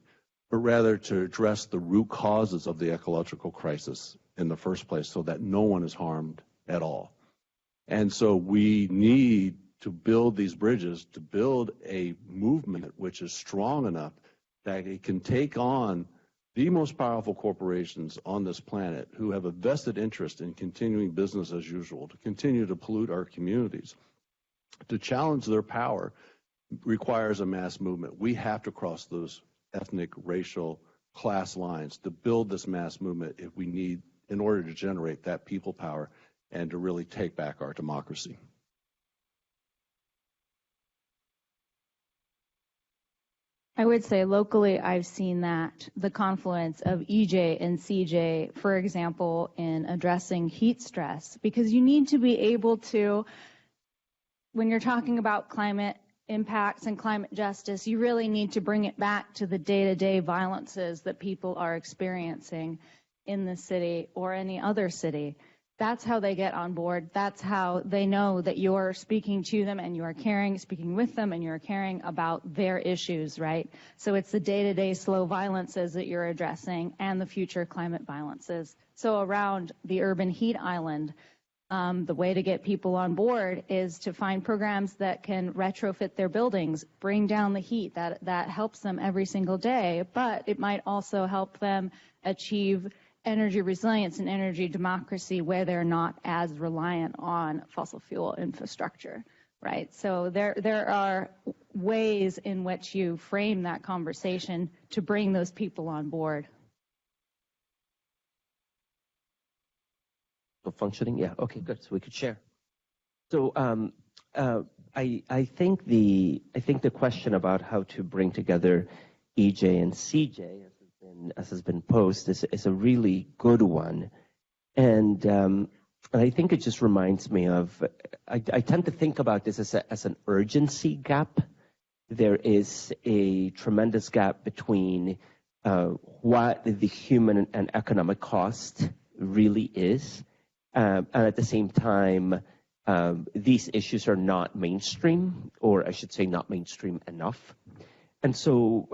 but rather to address the root causes of the ecological crisis in the first place so that no one is harmed at all. And so we need to build these bridges, to build a movement which is strong enough that it can take on the most powerful corporations on this planet who have a vested interest in continuing business as usual, to continue to pollute our communities. To challenge their power requires a mass movement. We have to cross those ethnic, racial, class lines to build this mass movement if we need, in order to generate that people power and to really take back our democracy. I would say locally, I've seen that the confluence of EJ and CJ, for example, in addressing heat stress, because you need to be able to, when you're talking about climate impacts and climate justice, you really need to bring it back to the day-to-day violences that people are experiencing in the city or any other city. That's how they get on board. That's how they know that you're speaking to them and you are caring, speaking with them, and you're caring about their issues, right? So it's the day-to-day slow violences that you're addressing and the future climate violences. So around the urban heat island, the way to get people on board is to find programs that can retrofit their buildings, bring down the heat. That helps them every single day, but it might also help them achieve energy resilience and energy democracy where they're not as reliant on fossil fuel infrastructure, right? So there are ways in which you frame that conversation to bring those people on board. Functioning, yeah, okay, good. So we could share. So I think the question about how to bring together EJ and CJ, as has been posed, is a really good one, and I think it just reminds me of. I tend to think about this as an urgency gap. There is a tremendous gap between what the human and economic cost really is. And at the same time, these issues are not mainstream, or I should say not mainstream enough. And so,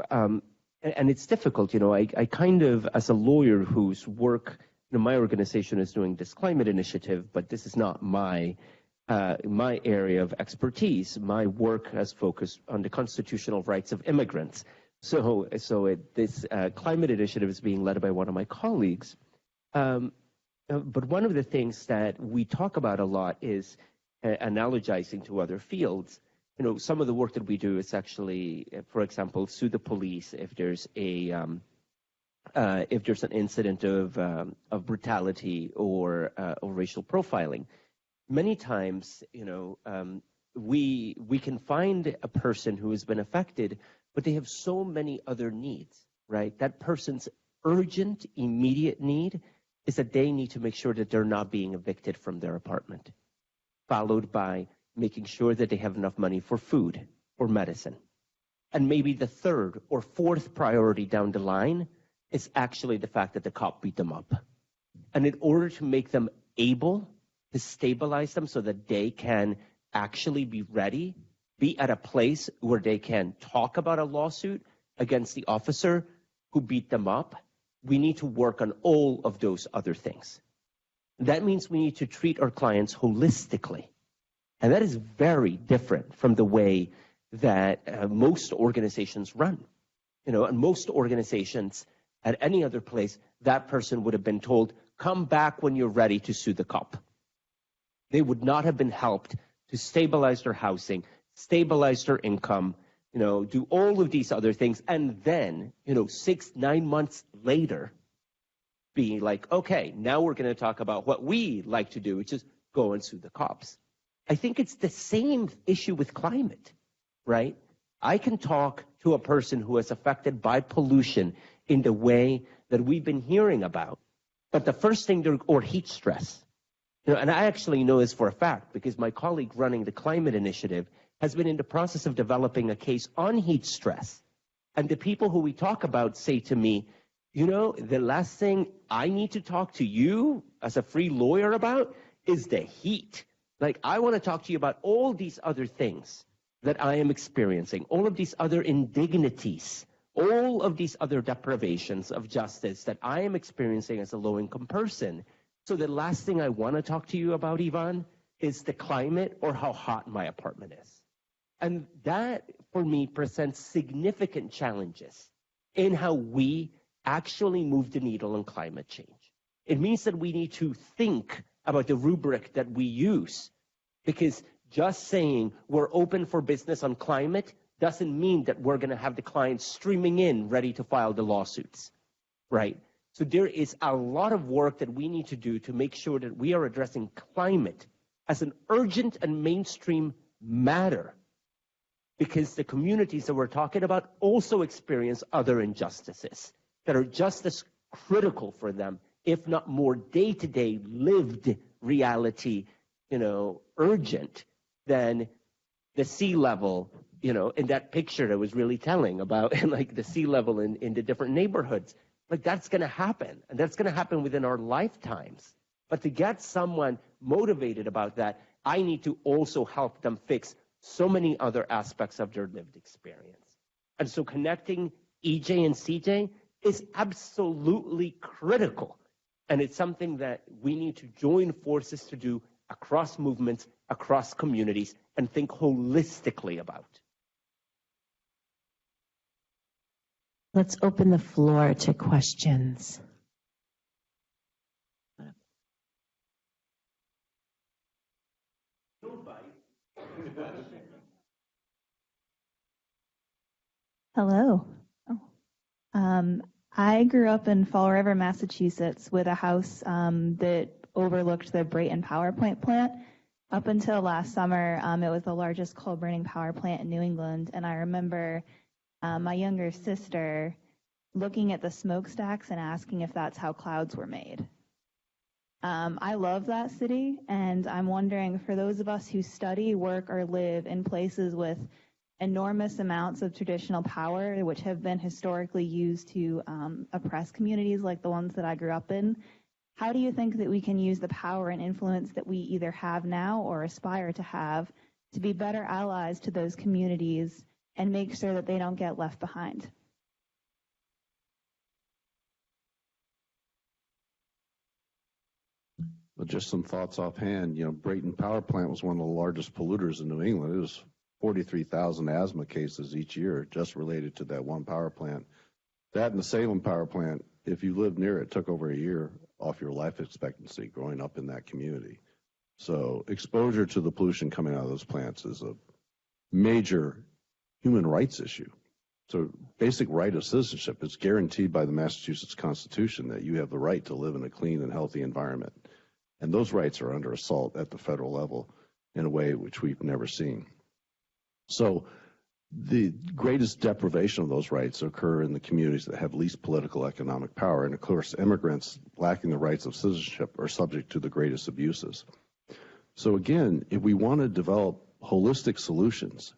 and it's difficult, I kind of, as a lawyer whose work, my organization is doing this climate initiative, but this is not my area of expertise. My work has focused on the constitutional rights of immigrants. So this climate initiative is being led by one of my colleagues. But one of the things that we talk about a lot is analogizing to other fields. Some of the work that we do is actually, for example, sue the police if there's an incident of brutality or racial profiling. Many times, we can find a person who has been affected, but they have so many other needs, right? That person's urgent, immediate need is that they need to make sure that they're not being evicted from their apartment, followed by making sure that they have enough money for food or medicine. And maybe the third or fourth priority down the line is actually the fact that the cop beat them up. And in order to make them able to stabilize them so that they can actually be ready, be at a place where they can talk about a lawsuit against the officer who beat them up, we need to work on all of those other things. That means we need to treat our clients holistically. And that is very different from the way that most organizations run. You know, and most organizations at any other place, that person would have been told, come back when you're ready to sue the cop. They would not have been helped to stabilize their housing, stabilize their income, you know, do all of these other things, and then, you know, 6-9 months later, be like, okay, now we're going to talk about what we like to do, which is go and sue the cops. I think it's the same issue with climate, right? I can talk to a person who is affected by pollution in the way that we've been hearing about, but the first thing, or heat stress. You know, and I actually know this for a fact because my colleague running the climate initiative has been in the process of developing a case on heat stress. And the people who we talk about say to me, you know, the last thing I need to talk to you as a free lawyer about is the heat. Like, I want to talk to you about all these other things that I am experiencing, all of these other indignities, all of these other deprivations of justice that I am experiencing as a low-income person. So the last thing I want to talk to you about, Yvonne, is the climate or how hot my apartment is. And that, for me, presents significant challenges in how we actually move the needle on climate change. It means that we need to think about the rubric that we use, because just saying we're open for business on climate doesn't mean that we're going to have the clients streaming in ready to file the lawsuits, right? So there is a lot of work that we need to do to make sure that we are addressing climate as an urgent and mainstream matter, because the communities that we're talking about also experience other injustices that are just as critical for them, if not more day-to-day lived reality, you know, urgent than the sea level, you know, in that picture that was really telling about, and like the sea level in the different neighborhoods. Like, that's going to happen, and that's going to happen within our lifetimes. But to get someone motivated about that, I need to also help them fix so many other aspects of their lived experience. And so connecting EJ and CJ is absolutely critical. And it's something that we need to join forces to do across movements, across communities, and think holistically about. Let's open the floor to questions. Hello. I grew up in Fall River, Massachusetts, with a house that overlooked the Brayton power plant. Up until last summer, it was the largest coal-burning power plant in New England, and I remember my younger sister looking at the smokestacks and asking if that's how clouds were made. I love that city, and I'm wondering, for those of us who study, work, or live in places with enormous amounts of traditional power, which have been historically used to oppress communities like the ones that I grew up in, how do you think that we can use the power and influence that we either have now or aspire to have to be better allies to those communities and make sure that they don't get left behind? Well, just some thoughts offhand. You know, Brayton Power Plant was one of the largest polluters in New England. It was 43,000 asthma cases each year just related to that one power plant. That and the Salem Power Plant, if you lived near it, took over a year off your life expectancy growing up in that community. So exposure to the pollution coming out of those plants is a major human rights issue. So basic right of citizenship is guaranteed by the Massachusetts Constitution that you have the right to live in a clean and healthy environment. And those rights are under assault at the federal level in a way which we've never seen. So the greatest deprivation of those rights occur in the communities that have least political economic power. And of course, immigrants lacking the rights of citizenship are subject to the greatest abuses. So again, if we want to develop holistic solutions,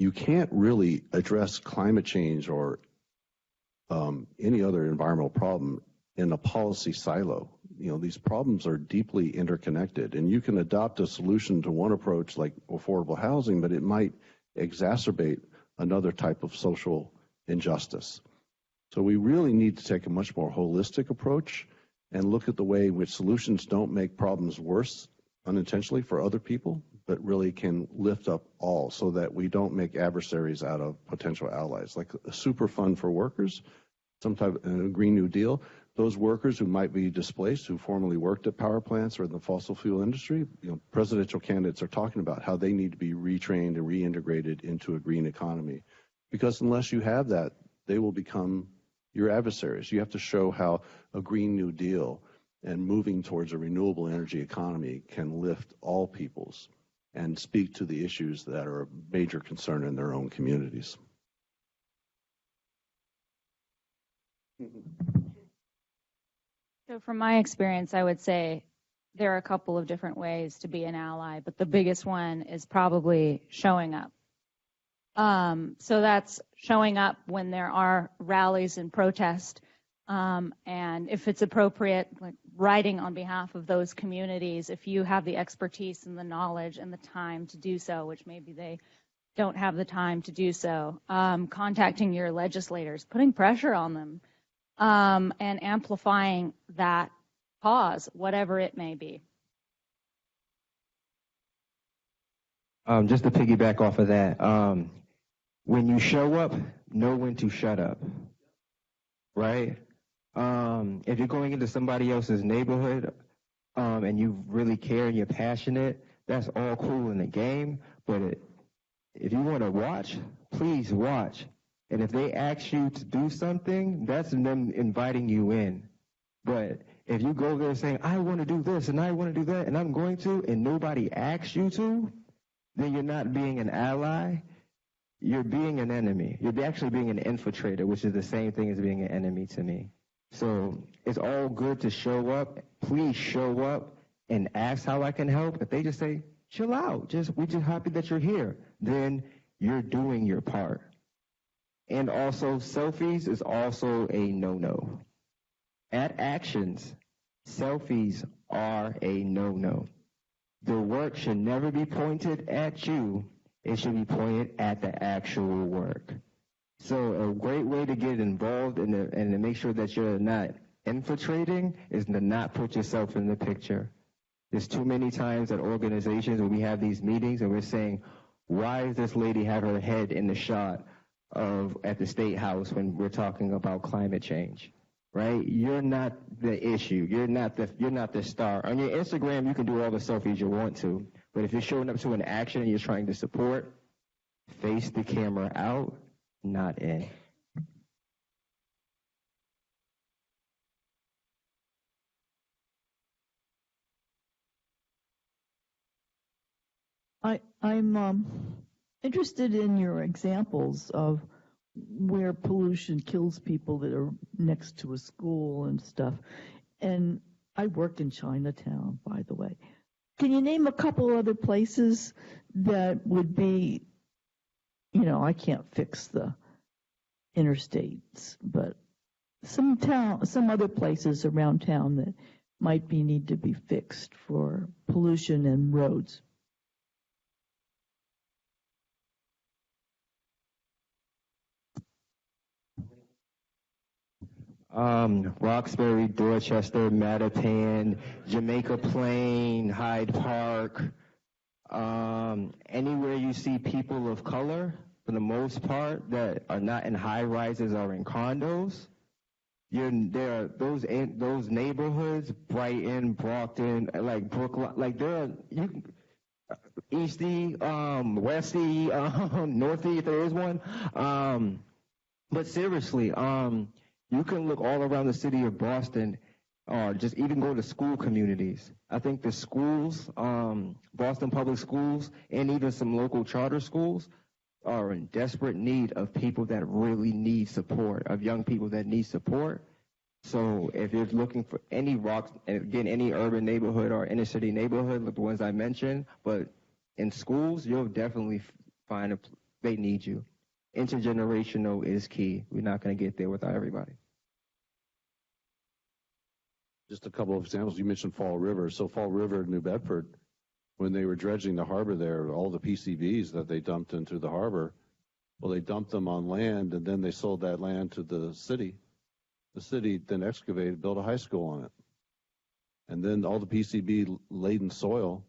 you can't really address climate change or any other environmental problem in a policy silo. These problems are deeply interconnected, and you can adopt a solution to one approach like affordable housing, but it might exacerbate another type of social injustice. So we really need to take a much more holistic approach and look at the way in which solutions don't make problems worse unintentionally for other people, but really can lift up all so that we don't make adversaries out of potential allies. Like a super fund for workers, some type of Green New Deal. Those workers who might be displaced, who formerly worked at power plants or in the fossil fuel industry, presidential candidates are talking about how they need to be retrained and reintegrated into a green economy. Because unless you have that, they will become your adversaries. You have to show how a Green New Deal and moving towards a renewable energy economy can lift all peoples and speak to the issues that are a major concern in their own communities. So from my experience, I would say there are a couple of different ways to be an ally, but the biggest one is probably showing up. So that's showing up when there are rallies and protest, and if it's appropriate, like writing on behalf of those communities, if you have the expertise and the knowledge and the time to do so, which maybe they don't have the time to do so, contacting your legislators, putting pressure on them, and amplifying that cause, whatever it may be. Just to piggyback off of that, when you show up, know when to shut up, right? If you're going into somebody else's neighborhood and you really care and you're passionate, that's all cool in the game. But if you want to watch, please watch. And if they ask you to do something, that's them inviting you in. But if you go there saying, I want to do this and I want to do that and I'm going to, and nobody asks you to, then you're not being an ally. You're being an enemy. You're actually being an infiltrator, which is the same thing as being an enemy to me. So it's all good to show up. Please show up and ask how I can help. If they just say, chill out, we're just happy that you're here, then you're doing your part. And also, selfies is also a no-no. At actions, selfies are a no-no. The work should never be pointed at you. It should be pointed at the actual work. So a great way to get involved and to make sure that you're not infiltrating is to not put yourself in the picture. There's too many times at organizations where we have these meetings and we're saying, why does this lady have her head in the shot at the State House when we're talking about climate change, right? You're not the issue. You're not the star. On your Instagram, you can do all the selfies you want to, but if you're showing up to an action and you're trying to support, face the camera out, not in. I'm interested in your examples of where pollution kills people that are next to a school and stuff. And I work in Chinatown, by the way. Can you name a couple other places that would be, I can't fix the interstates, but some other places around town that might need to be fixed for pollution and roads? Roxbury, Dorchester, Mattapan, Jamaica Plain, Hyde Park, anywhere you see people of color, for the most part, that are not in high rises or in condos. There are those neighborhoods, Brighton, Brockton, like Brooklyn, like there are Eastie, Westie, Northeast, there is one. But seriously, you can look all around the city of Boston, or just even go to school communities. I think the schools, Boston Public Schools, and even some local charter schools are in desperate need of people that really need support, of young people that need support. So if you're looking for any any urban neighborhood or inner city neighborhood, like the ones I mentioned, but in schools, you'll definitely find they need you. Intergenerational is key. We're not going to get there without everybody. Just a couple of examples. You mentioned Fall River. So Fall River, New Bedford, when they were dredging the harbor there, all the PCBs that they dumped into the harbor, well, they dumped them on land, and then they sold that land to the city. The city then excavated, built a high school on it. And then all the PCB-laden soil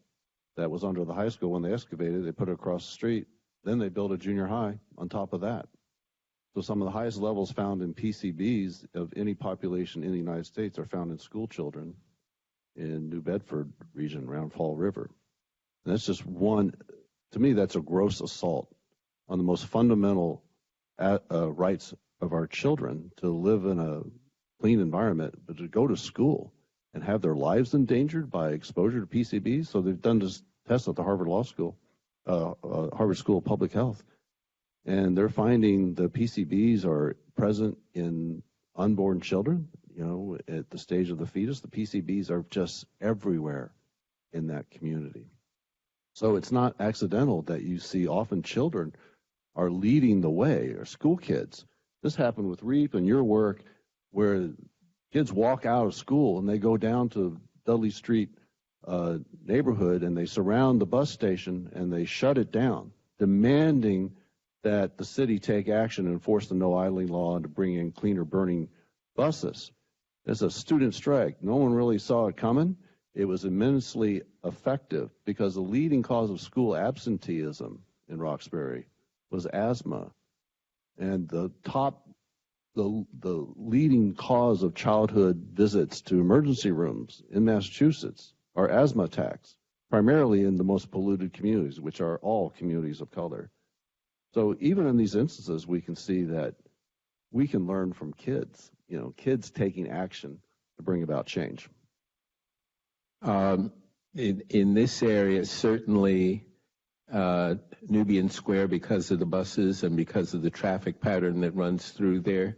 that was under the high school, when they excavated, they put it across the street. Then they built a junior high on top of that. So some of the highest levels found in PCBs of any population in the United States are found in school children in New Bedford region around Fall River. And that's just one, to me, that's a gross assault on the most fundamental rights of our children to live in a clean environment, but to go to school and have their lives endangered by exposure to PCBs. So they've done this test at the Harvard Law School, Harvard School of Public Health, and they're finding the PCBs are present in unborn children, at the stage of the fetus. The PCBs are just everywhere in that community. So it's not accidental that you see often children are leading the way, or school kids. This happened with REEP and your work, where kids walk out of school and they go down to Dudley Street neighborhood and they surround the bus station and they shut it down, demanding that the city take action and enforce the no idling law and to bring in cleaner burning buses. It's a student strike. No one really saw it coming. It was immensely effective because the leading cause of school absenteeism in Roxbury was asthma. And the leading cause of childhood visits to emergency rooms in Massachusetts are asthma attacks, primarily in the most polluted communities, which are all communities of color. So even in these instances, we can see that we can learn from kids, kids taking action to bring about change. In this area, certainly Nubian Square, because of the buses and because of the traffic pattern that runs through there,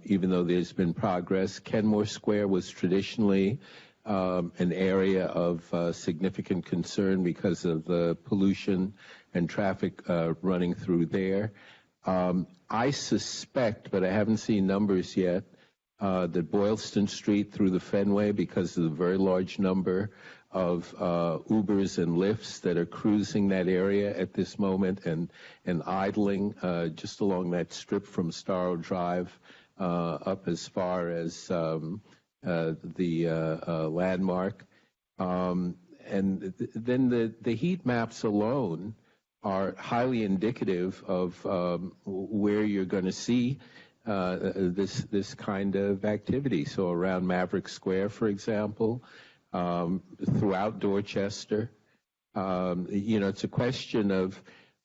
even though there's been progress. Kenmore Square was traditionally an area of significant concern because of the pollution and traffic running through there. I suspect, but I haven't seen numbers yet, that Boylston Street through the Fenway, because of the very large number of Ubers and Lyfts that are cruising that area at this moment and idling just along that strip from Starro Drive up as far as the landmark. And then the heat maps alone are highly indicative of where you're going to see this kind of activity. So around Maverick Square, for example, throughout Dorchester, it's a question of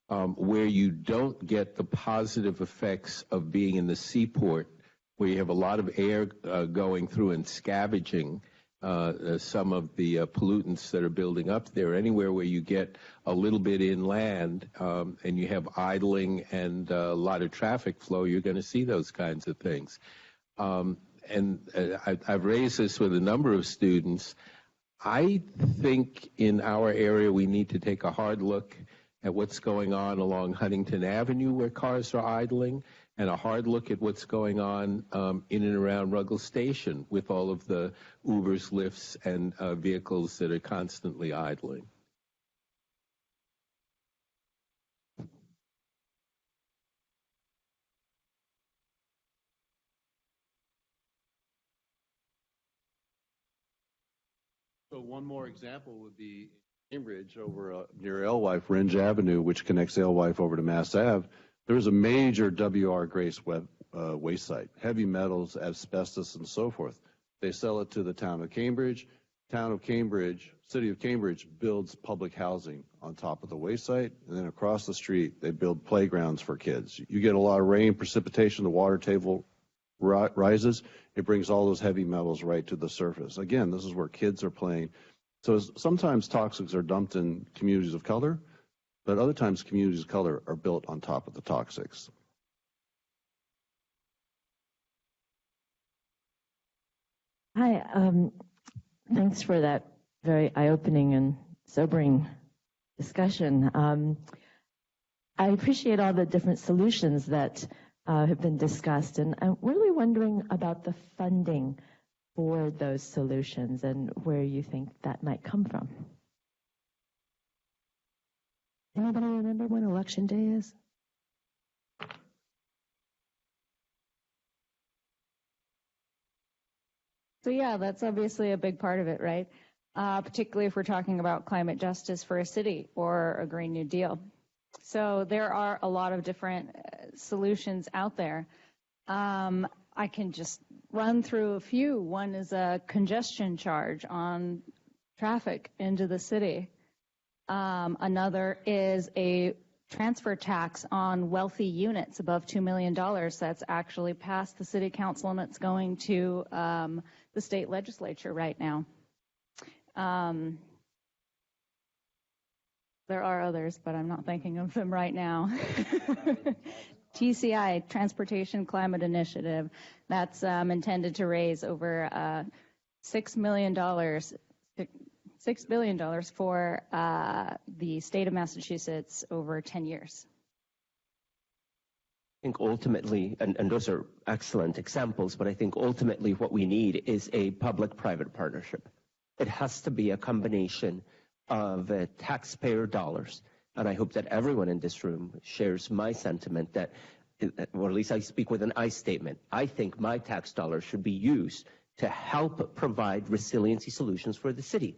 where you don't get the positive effects of being in the seaport, where you have a lot of air going through and scavenging some of the pollutants that are building up there. Anywhere where you get a little bit inland and you have idling and a lot of traffic flow, you're going to see those kinds of things. And I've raised this with a number of students. I think in our area we need to take a hard look at what's going on along Huntington Avenue where cars are idling, and a hard look at what's going on in and around Ruggles Station with all of the Ubers, Lyfts, and vehicles that are constantly idling. So one more example would be Cambridge over near Alewife, Rindge Avenue, which connects Alewife over to Mass Ave. There is a major W.R. Grace waste site, heavy metals, asbestos, and so forth. They sell it to the town of Cambridge. City of Cambridge builds public housing on top of the waste site, and then across the street they build playgrounds for kids. You get a lot of rain, precipitation, the water table rises, it brings all those heavy metals right to the surface. Again, this is where kids are playing. So sometimes toxics are dumped in communities of color, but other times communities of color are built on top of the toxics. Hi, thanks for that very eye-opening and sobering discussion. I appreciate all the different solutions that have been discussed, and I'm really wondering about the funding for those solutions and where you think that might come from. Anybody remember when Election Day is? So yeah, that's obviously a big part of it, right? Particularly if we're talking about climate justice for a city or a Green New Deal. So there are a lot of different solutions out there. I can just run through a few. One is a congestion charge on traffic into the city. Another is a transfer tax on wealthy units above $2 million. That's actually passed the city council, and it's going to the state legislature right now. There are others, but I'm not thinking of them right now. TCI, Transportation Climate Initiative, that's intended to raise over $6 billion for the state of Massachusetts over 10 years. I think ultimately, and those are excellent examples, but I think ultimately what we need is a public-private partnership. It has to be a combination of taxpayer dollars. And I hope that everyone in this room shares my sentiment that, or at least I speak with an I statement. I think my tax dollars should be used to help provide resiliency solutions for the city.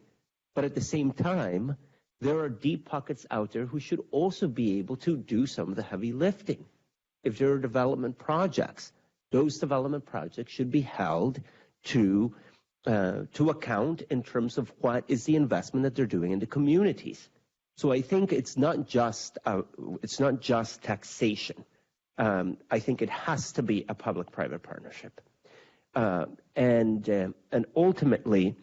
But at the same time, there are deep pockets out there who should also be able to do some of the heavy lifting. If there are development projects, those development projects should be held to account in terms of what is the investment that they're doing in the communities. So I think it's not just taxation. I think it has to be a public-private partnership, and ultimately,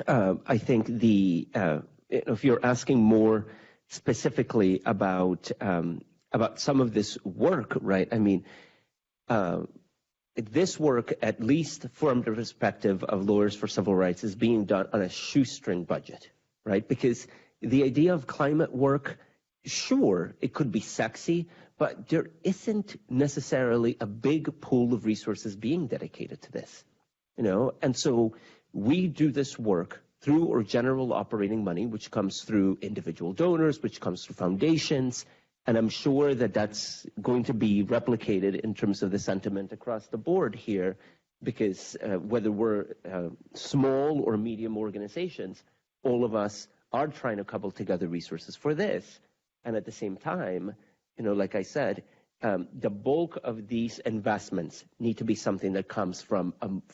I think if you're asking more specifically about some of this work, right? I mean, this work, at least from the perspective of Lawyers for Civil Rights, is being done on a shoestring budget, right? Because the idea of climate work, sure, it could be sexy, but there isn't necessarily a big pool of resources being dedicated to this, And so we do this work through our general operating money, which comes through individual donors, which comes through foundations, and I'm sure that that's going to be replicated in terms of the sentiment across the board here, because whether we're small or medium organizations, all of us are trying to cobble together resources for this. And at the same time, like I said, the bulk of these investments need to be something that comes from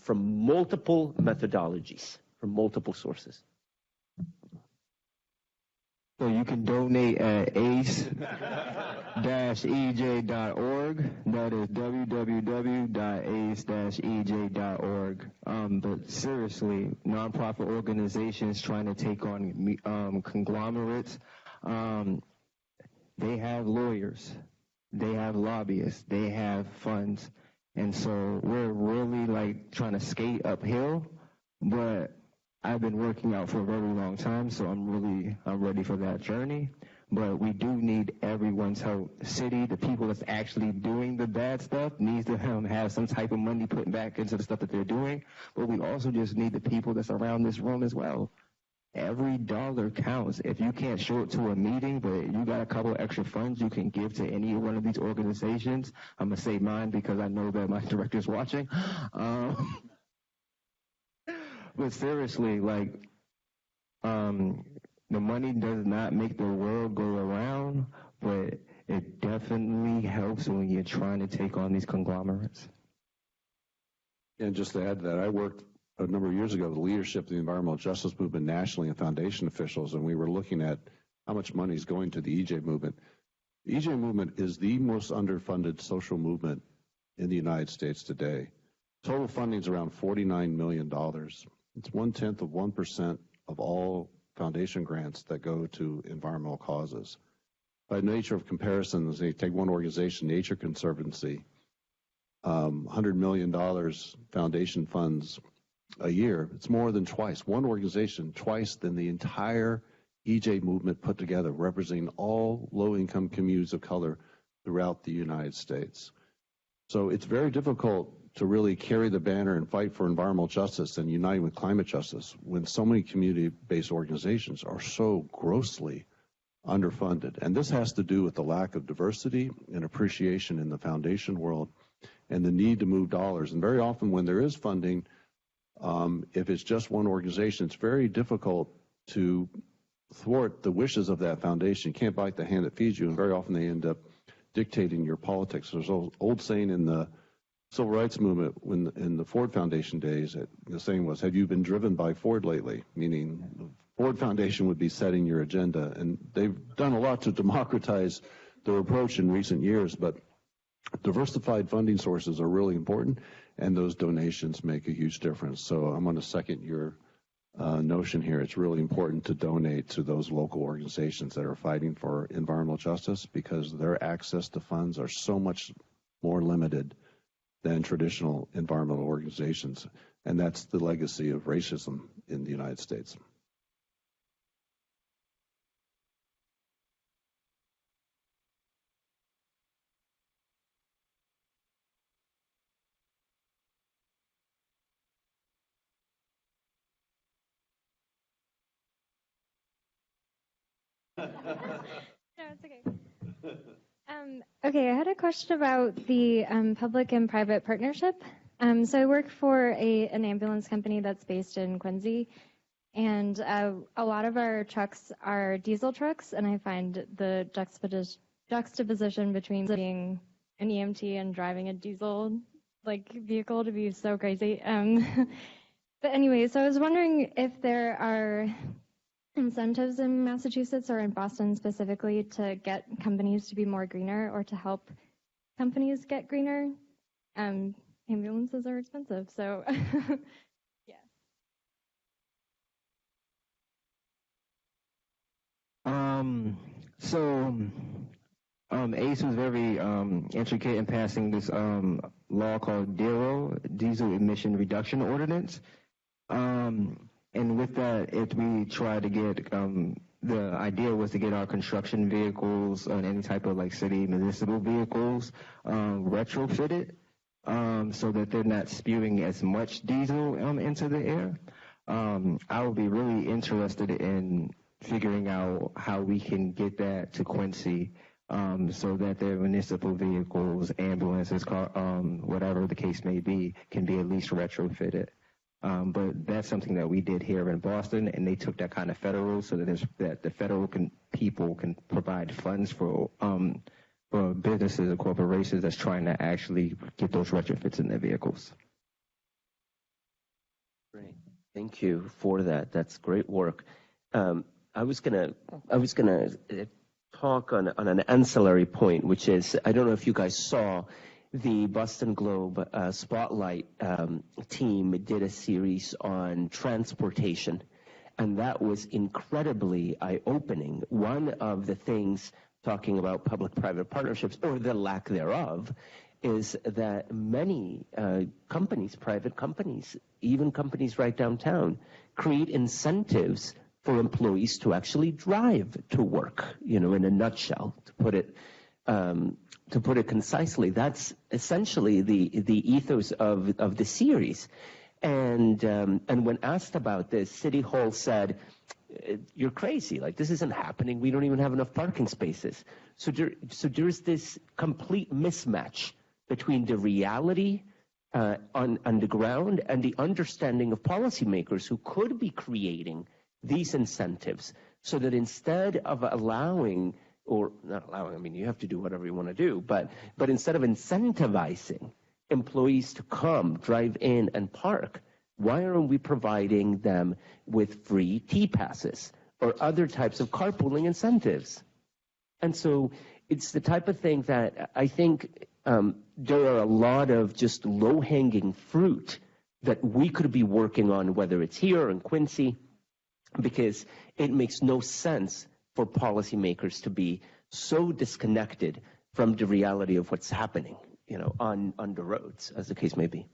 multiple methodologies, from multiple sources. So you can donate at ace-ej.org. That is www.ace-ej.org. But seriously, nonprofit organizations trying to take on conglomerates, they have lawyers, they have lobbyists, they have funds. And so we're really trying to skate uphill, but I've been working out for a very long time, so I'm ready for that journey. But we do need everyone's help. The city, the people that's actually doing the bad stuff, needs to have some type of money put back into the stuff that they're doing. But we also just need the people that's around this room as well. Every dollar counts. If you can't show up to a meeting, but you got a couple extra funds you can give to any one of these organizations, I'm going to say mine because I know that my director's watching. But seriously, the money does not make the world go around, but it definitely helps when you're trying to take on these conglomerates. And just to add to that, I worked a number of years ago with the leadership of the environmental justice movement nationally and foundation officials, and we were looking at how much money is going to the EJ movement. The EJ movement is the most underfunded social movement in the United States today. Total funding is around $49 million. It's 0.1% of all foundation grants that go to environmental causes. By nature of comparisons, they take one organization, Nature Conservancy, $100 million foundation funds a year. It's more than twice. One organization, twice than the entire EJ movement put together, representing all low-income communities of color throughout the United States. So it's very difficult to really carry the banner and fight for environmental justice and unite with climate justice when so many community-based organizations are so grossly underfunded. And this has to do with the lack of diversity and appreciation in the foundation world and the need to move dollars. And very often when there is funding, if it's just one organization, it's very difficult to thwart the wishes of that foundation. You can't bite the hand that feeds you, and very often they end up dictating your politics. There's an old saying in the civil rights movement in the Ford Foundation days, the saying was, have you been driven by Ford lately? Meaning the Ford Foundation would be setting your agenda. And they've done a lot to democratize their approach in recent years, but diversified funding sources are really important, and those donations make a huge difference. So I'm going to second your notion here. It's really important to donate to those local organizations that are fighting for environmental justice, because their access to funds are so much more limited than traditional environmental organizations. And that's the legacy of racism in the United States. No, it's okay. Okay, I had a question about the public and private partnership. So I work for an ambulance company that's based in Quincy, and a lot of our trucks are diesel trucks, and I find the juxtaposition between being an EMT and driving a diesel vehicle to be so crazy. But anyway, so I was wondering if there are incentives in Massachusetts or in Boston specifically to get companies to be more greener or to help companies get greener. Ambulances are expensive, so yeah. ACE was very intricate in passing this law called DERO, Diesel Emission Reduction Ordinance. And with that, we tried to get, the idea was to get our construction vehicles and any type of city municipal vehicles retrofitted so that they're not spewing as much diesel into the air. I would be really interested in figuring out how we can get that to Quincy so that their municipal vehicles, ambulances, whatever the case may be, can be at least retrofitted. But that's something that we did here in Boston, and they took that kind of federal so that the federal people can provide funds for businesses or corporations that's trying to actually get those retrofits in their vehicles. Great, thank you for that. That's great work. I was gonna talk on an ancillary point, which is, I don't know if you guys saw, the Boston Globe Spotlight team did a series on transportation, and that was incredibly eye-opening. One of the things, talking about public-private partnerships, or the lack thereof, is that many companies, private companies, even companies right downtown, create incentives for employees to actually drive to work, in a nutshell, to put it concisely. That's essentially the ethos of the series. And when asked about this, City Hall said, "You're crazy. This isn't happening. We don't even have enough parking spaces." So there's this complete mismatch between the reality on the ground and the understanding of policymakers who could be creating these incentives, so that instead of allowing, or not allowing, you have to do whatever you want to do, but instead of incentivizing employees to come, drive in, and park, why aren't we providing them with free T-passes or other types of carpooling incentives? And so it's the type of thing that I think there are a lot of just low-hanging fruit that we could be working on, whether it's here or in Quincy, because it makes no sense for policymakers to be so disconnected from the reality of what's happening, on the roads, as the case may be.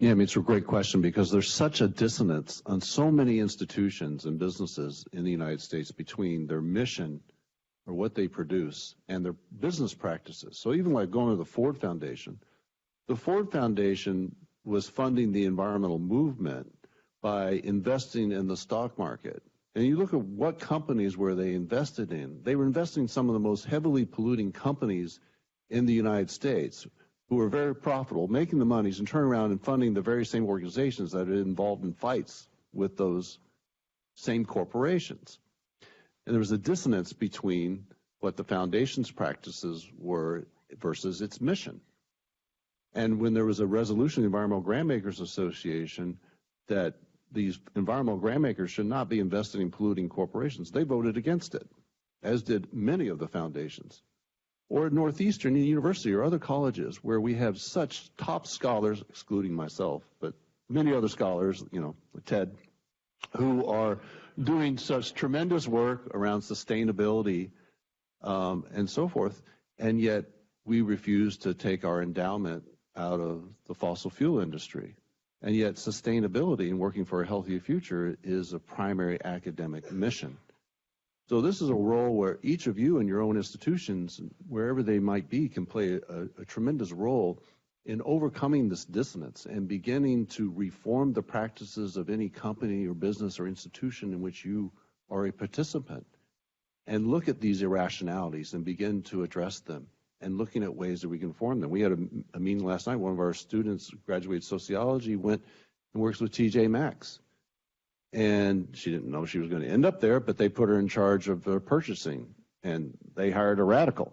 Yeah, I mean, it's a great question because there's such a dissonance on so many institutions and businesses in the United States between their mission or what they produce and their business practices. So even like going to the Ford Foundation was funding the environmental movement by investing in the stock market. And you look at what companies were they invested in. They were investing in some of the most heavily polluting companies in the United States who were very profitable, making the monies and turning around and funding the very same organizations that are involved in fights with those same corporations. And there was a dissonance between what the foundation's practices were versus its mission. And when there was a resolution of the Environmental Grantmakers Association that these environmental grant makers should not be invested in polluting corporations, they voted against it, as did many of the foundations. Or at Northeastern University or other colleges where we have such top scholars, excluding myself, but many other scholars, Ted, who are doing such tremendous work around sustainability and so forth, and yet we refuse to take our endowment out of the fossil fuel industry. And yet sustainability and working for a healthier future is a primary academic mission. So this is a role where each of you in your own institutions, wherever they might be, can play a tremendous role in overcoming this dissonance and beginning to reform the practices of any company or business or institution in which you are a participant, and look at these irrationalities and begin to address them and looking at ways that we can form them. We had a meeting last night. One of our students, graduated sociology, went and works with TJ Maxx. And she didn't know she was going to end up there, but they put her in charge of purchasing, and they hired a radical.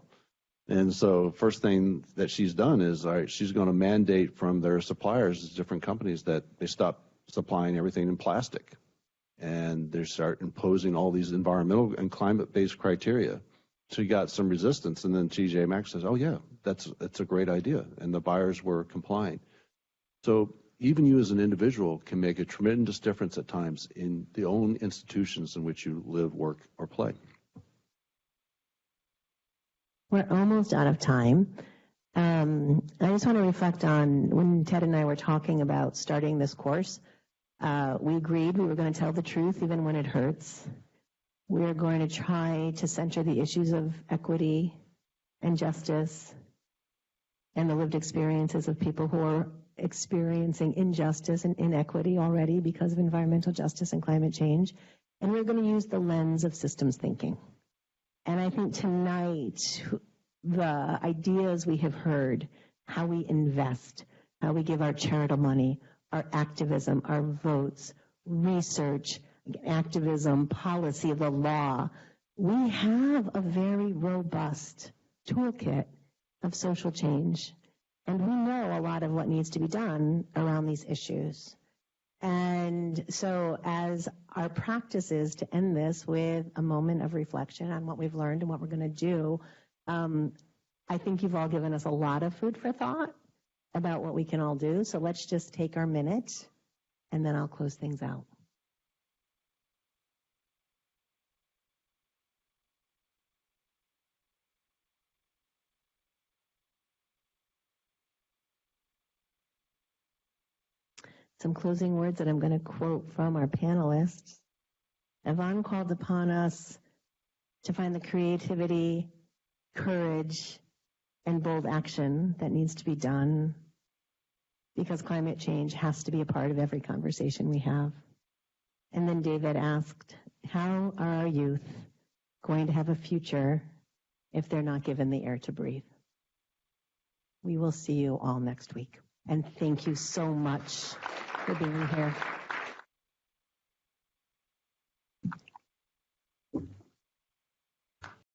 And so first thing that she's done is she's going to mandate from their suppliers, different companies, that they stop supplying everything in plastic. And they start imposing all these environmental and climate-based criteria. She got some resistance, and then TJ Maxx says, oh, yeah, that's a great idea. And the buyers were complying. So even you as an individual can make a tremendous difference at times in the own institutions in which you live, work, or play. We're almost out of time. I just want to reflect on when Ted and I were talking about starting this course, we agreed we were going to tell the truth even when it hurts. We are going to try to center the issues of equity and justice and the lived experiences of people who are experiencing injustice and inequity already because of environmental justice and climate change. And we're going to use the lens of systems thinking. And I think tonight, the ideas we have heard, how we invest, how we give our charitable money, our activism, our votes, research, activism, policy, the law, we have a very robust toolkit of social change. And we know a lot of what needs to be done around these issues. And so as our practice is to end this with a moment of reflection on what we've learned and what we're going to do, I think you've all given us a lot of food for thought about what we can all do. So let's just take our minute, and then I'll close things out. Some closing words that I'm going to quote from our panelists. Yvonne called upon us to find the creativity, courage, and bold action that needs to be done because climate change has to be a part of every conversation we have. And then David asked, how are our youth going to have a future if they're not given the air to breathe? We will see you all next week. And thank you so much for being here.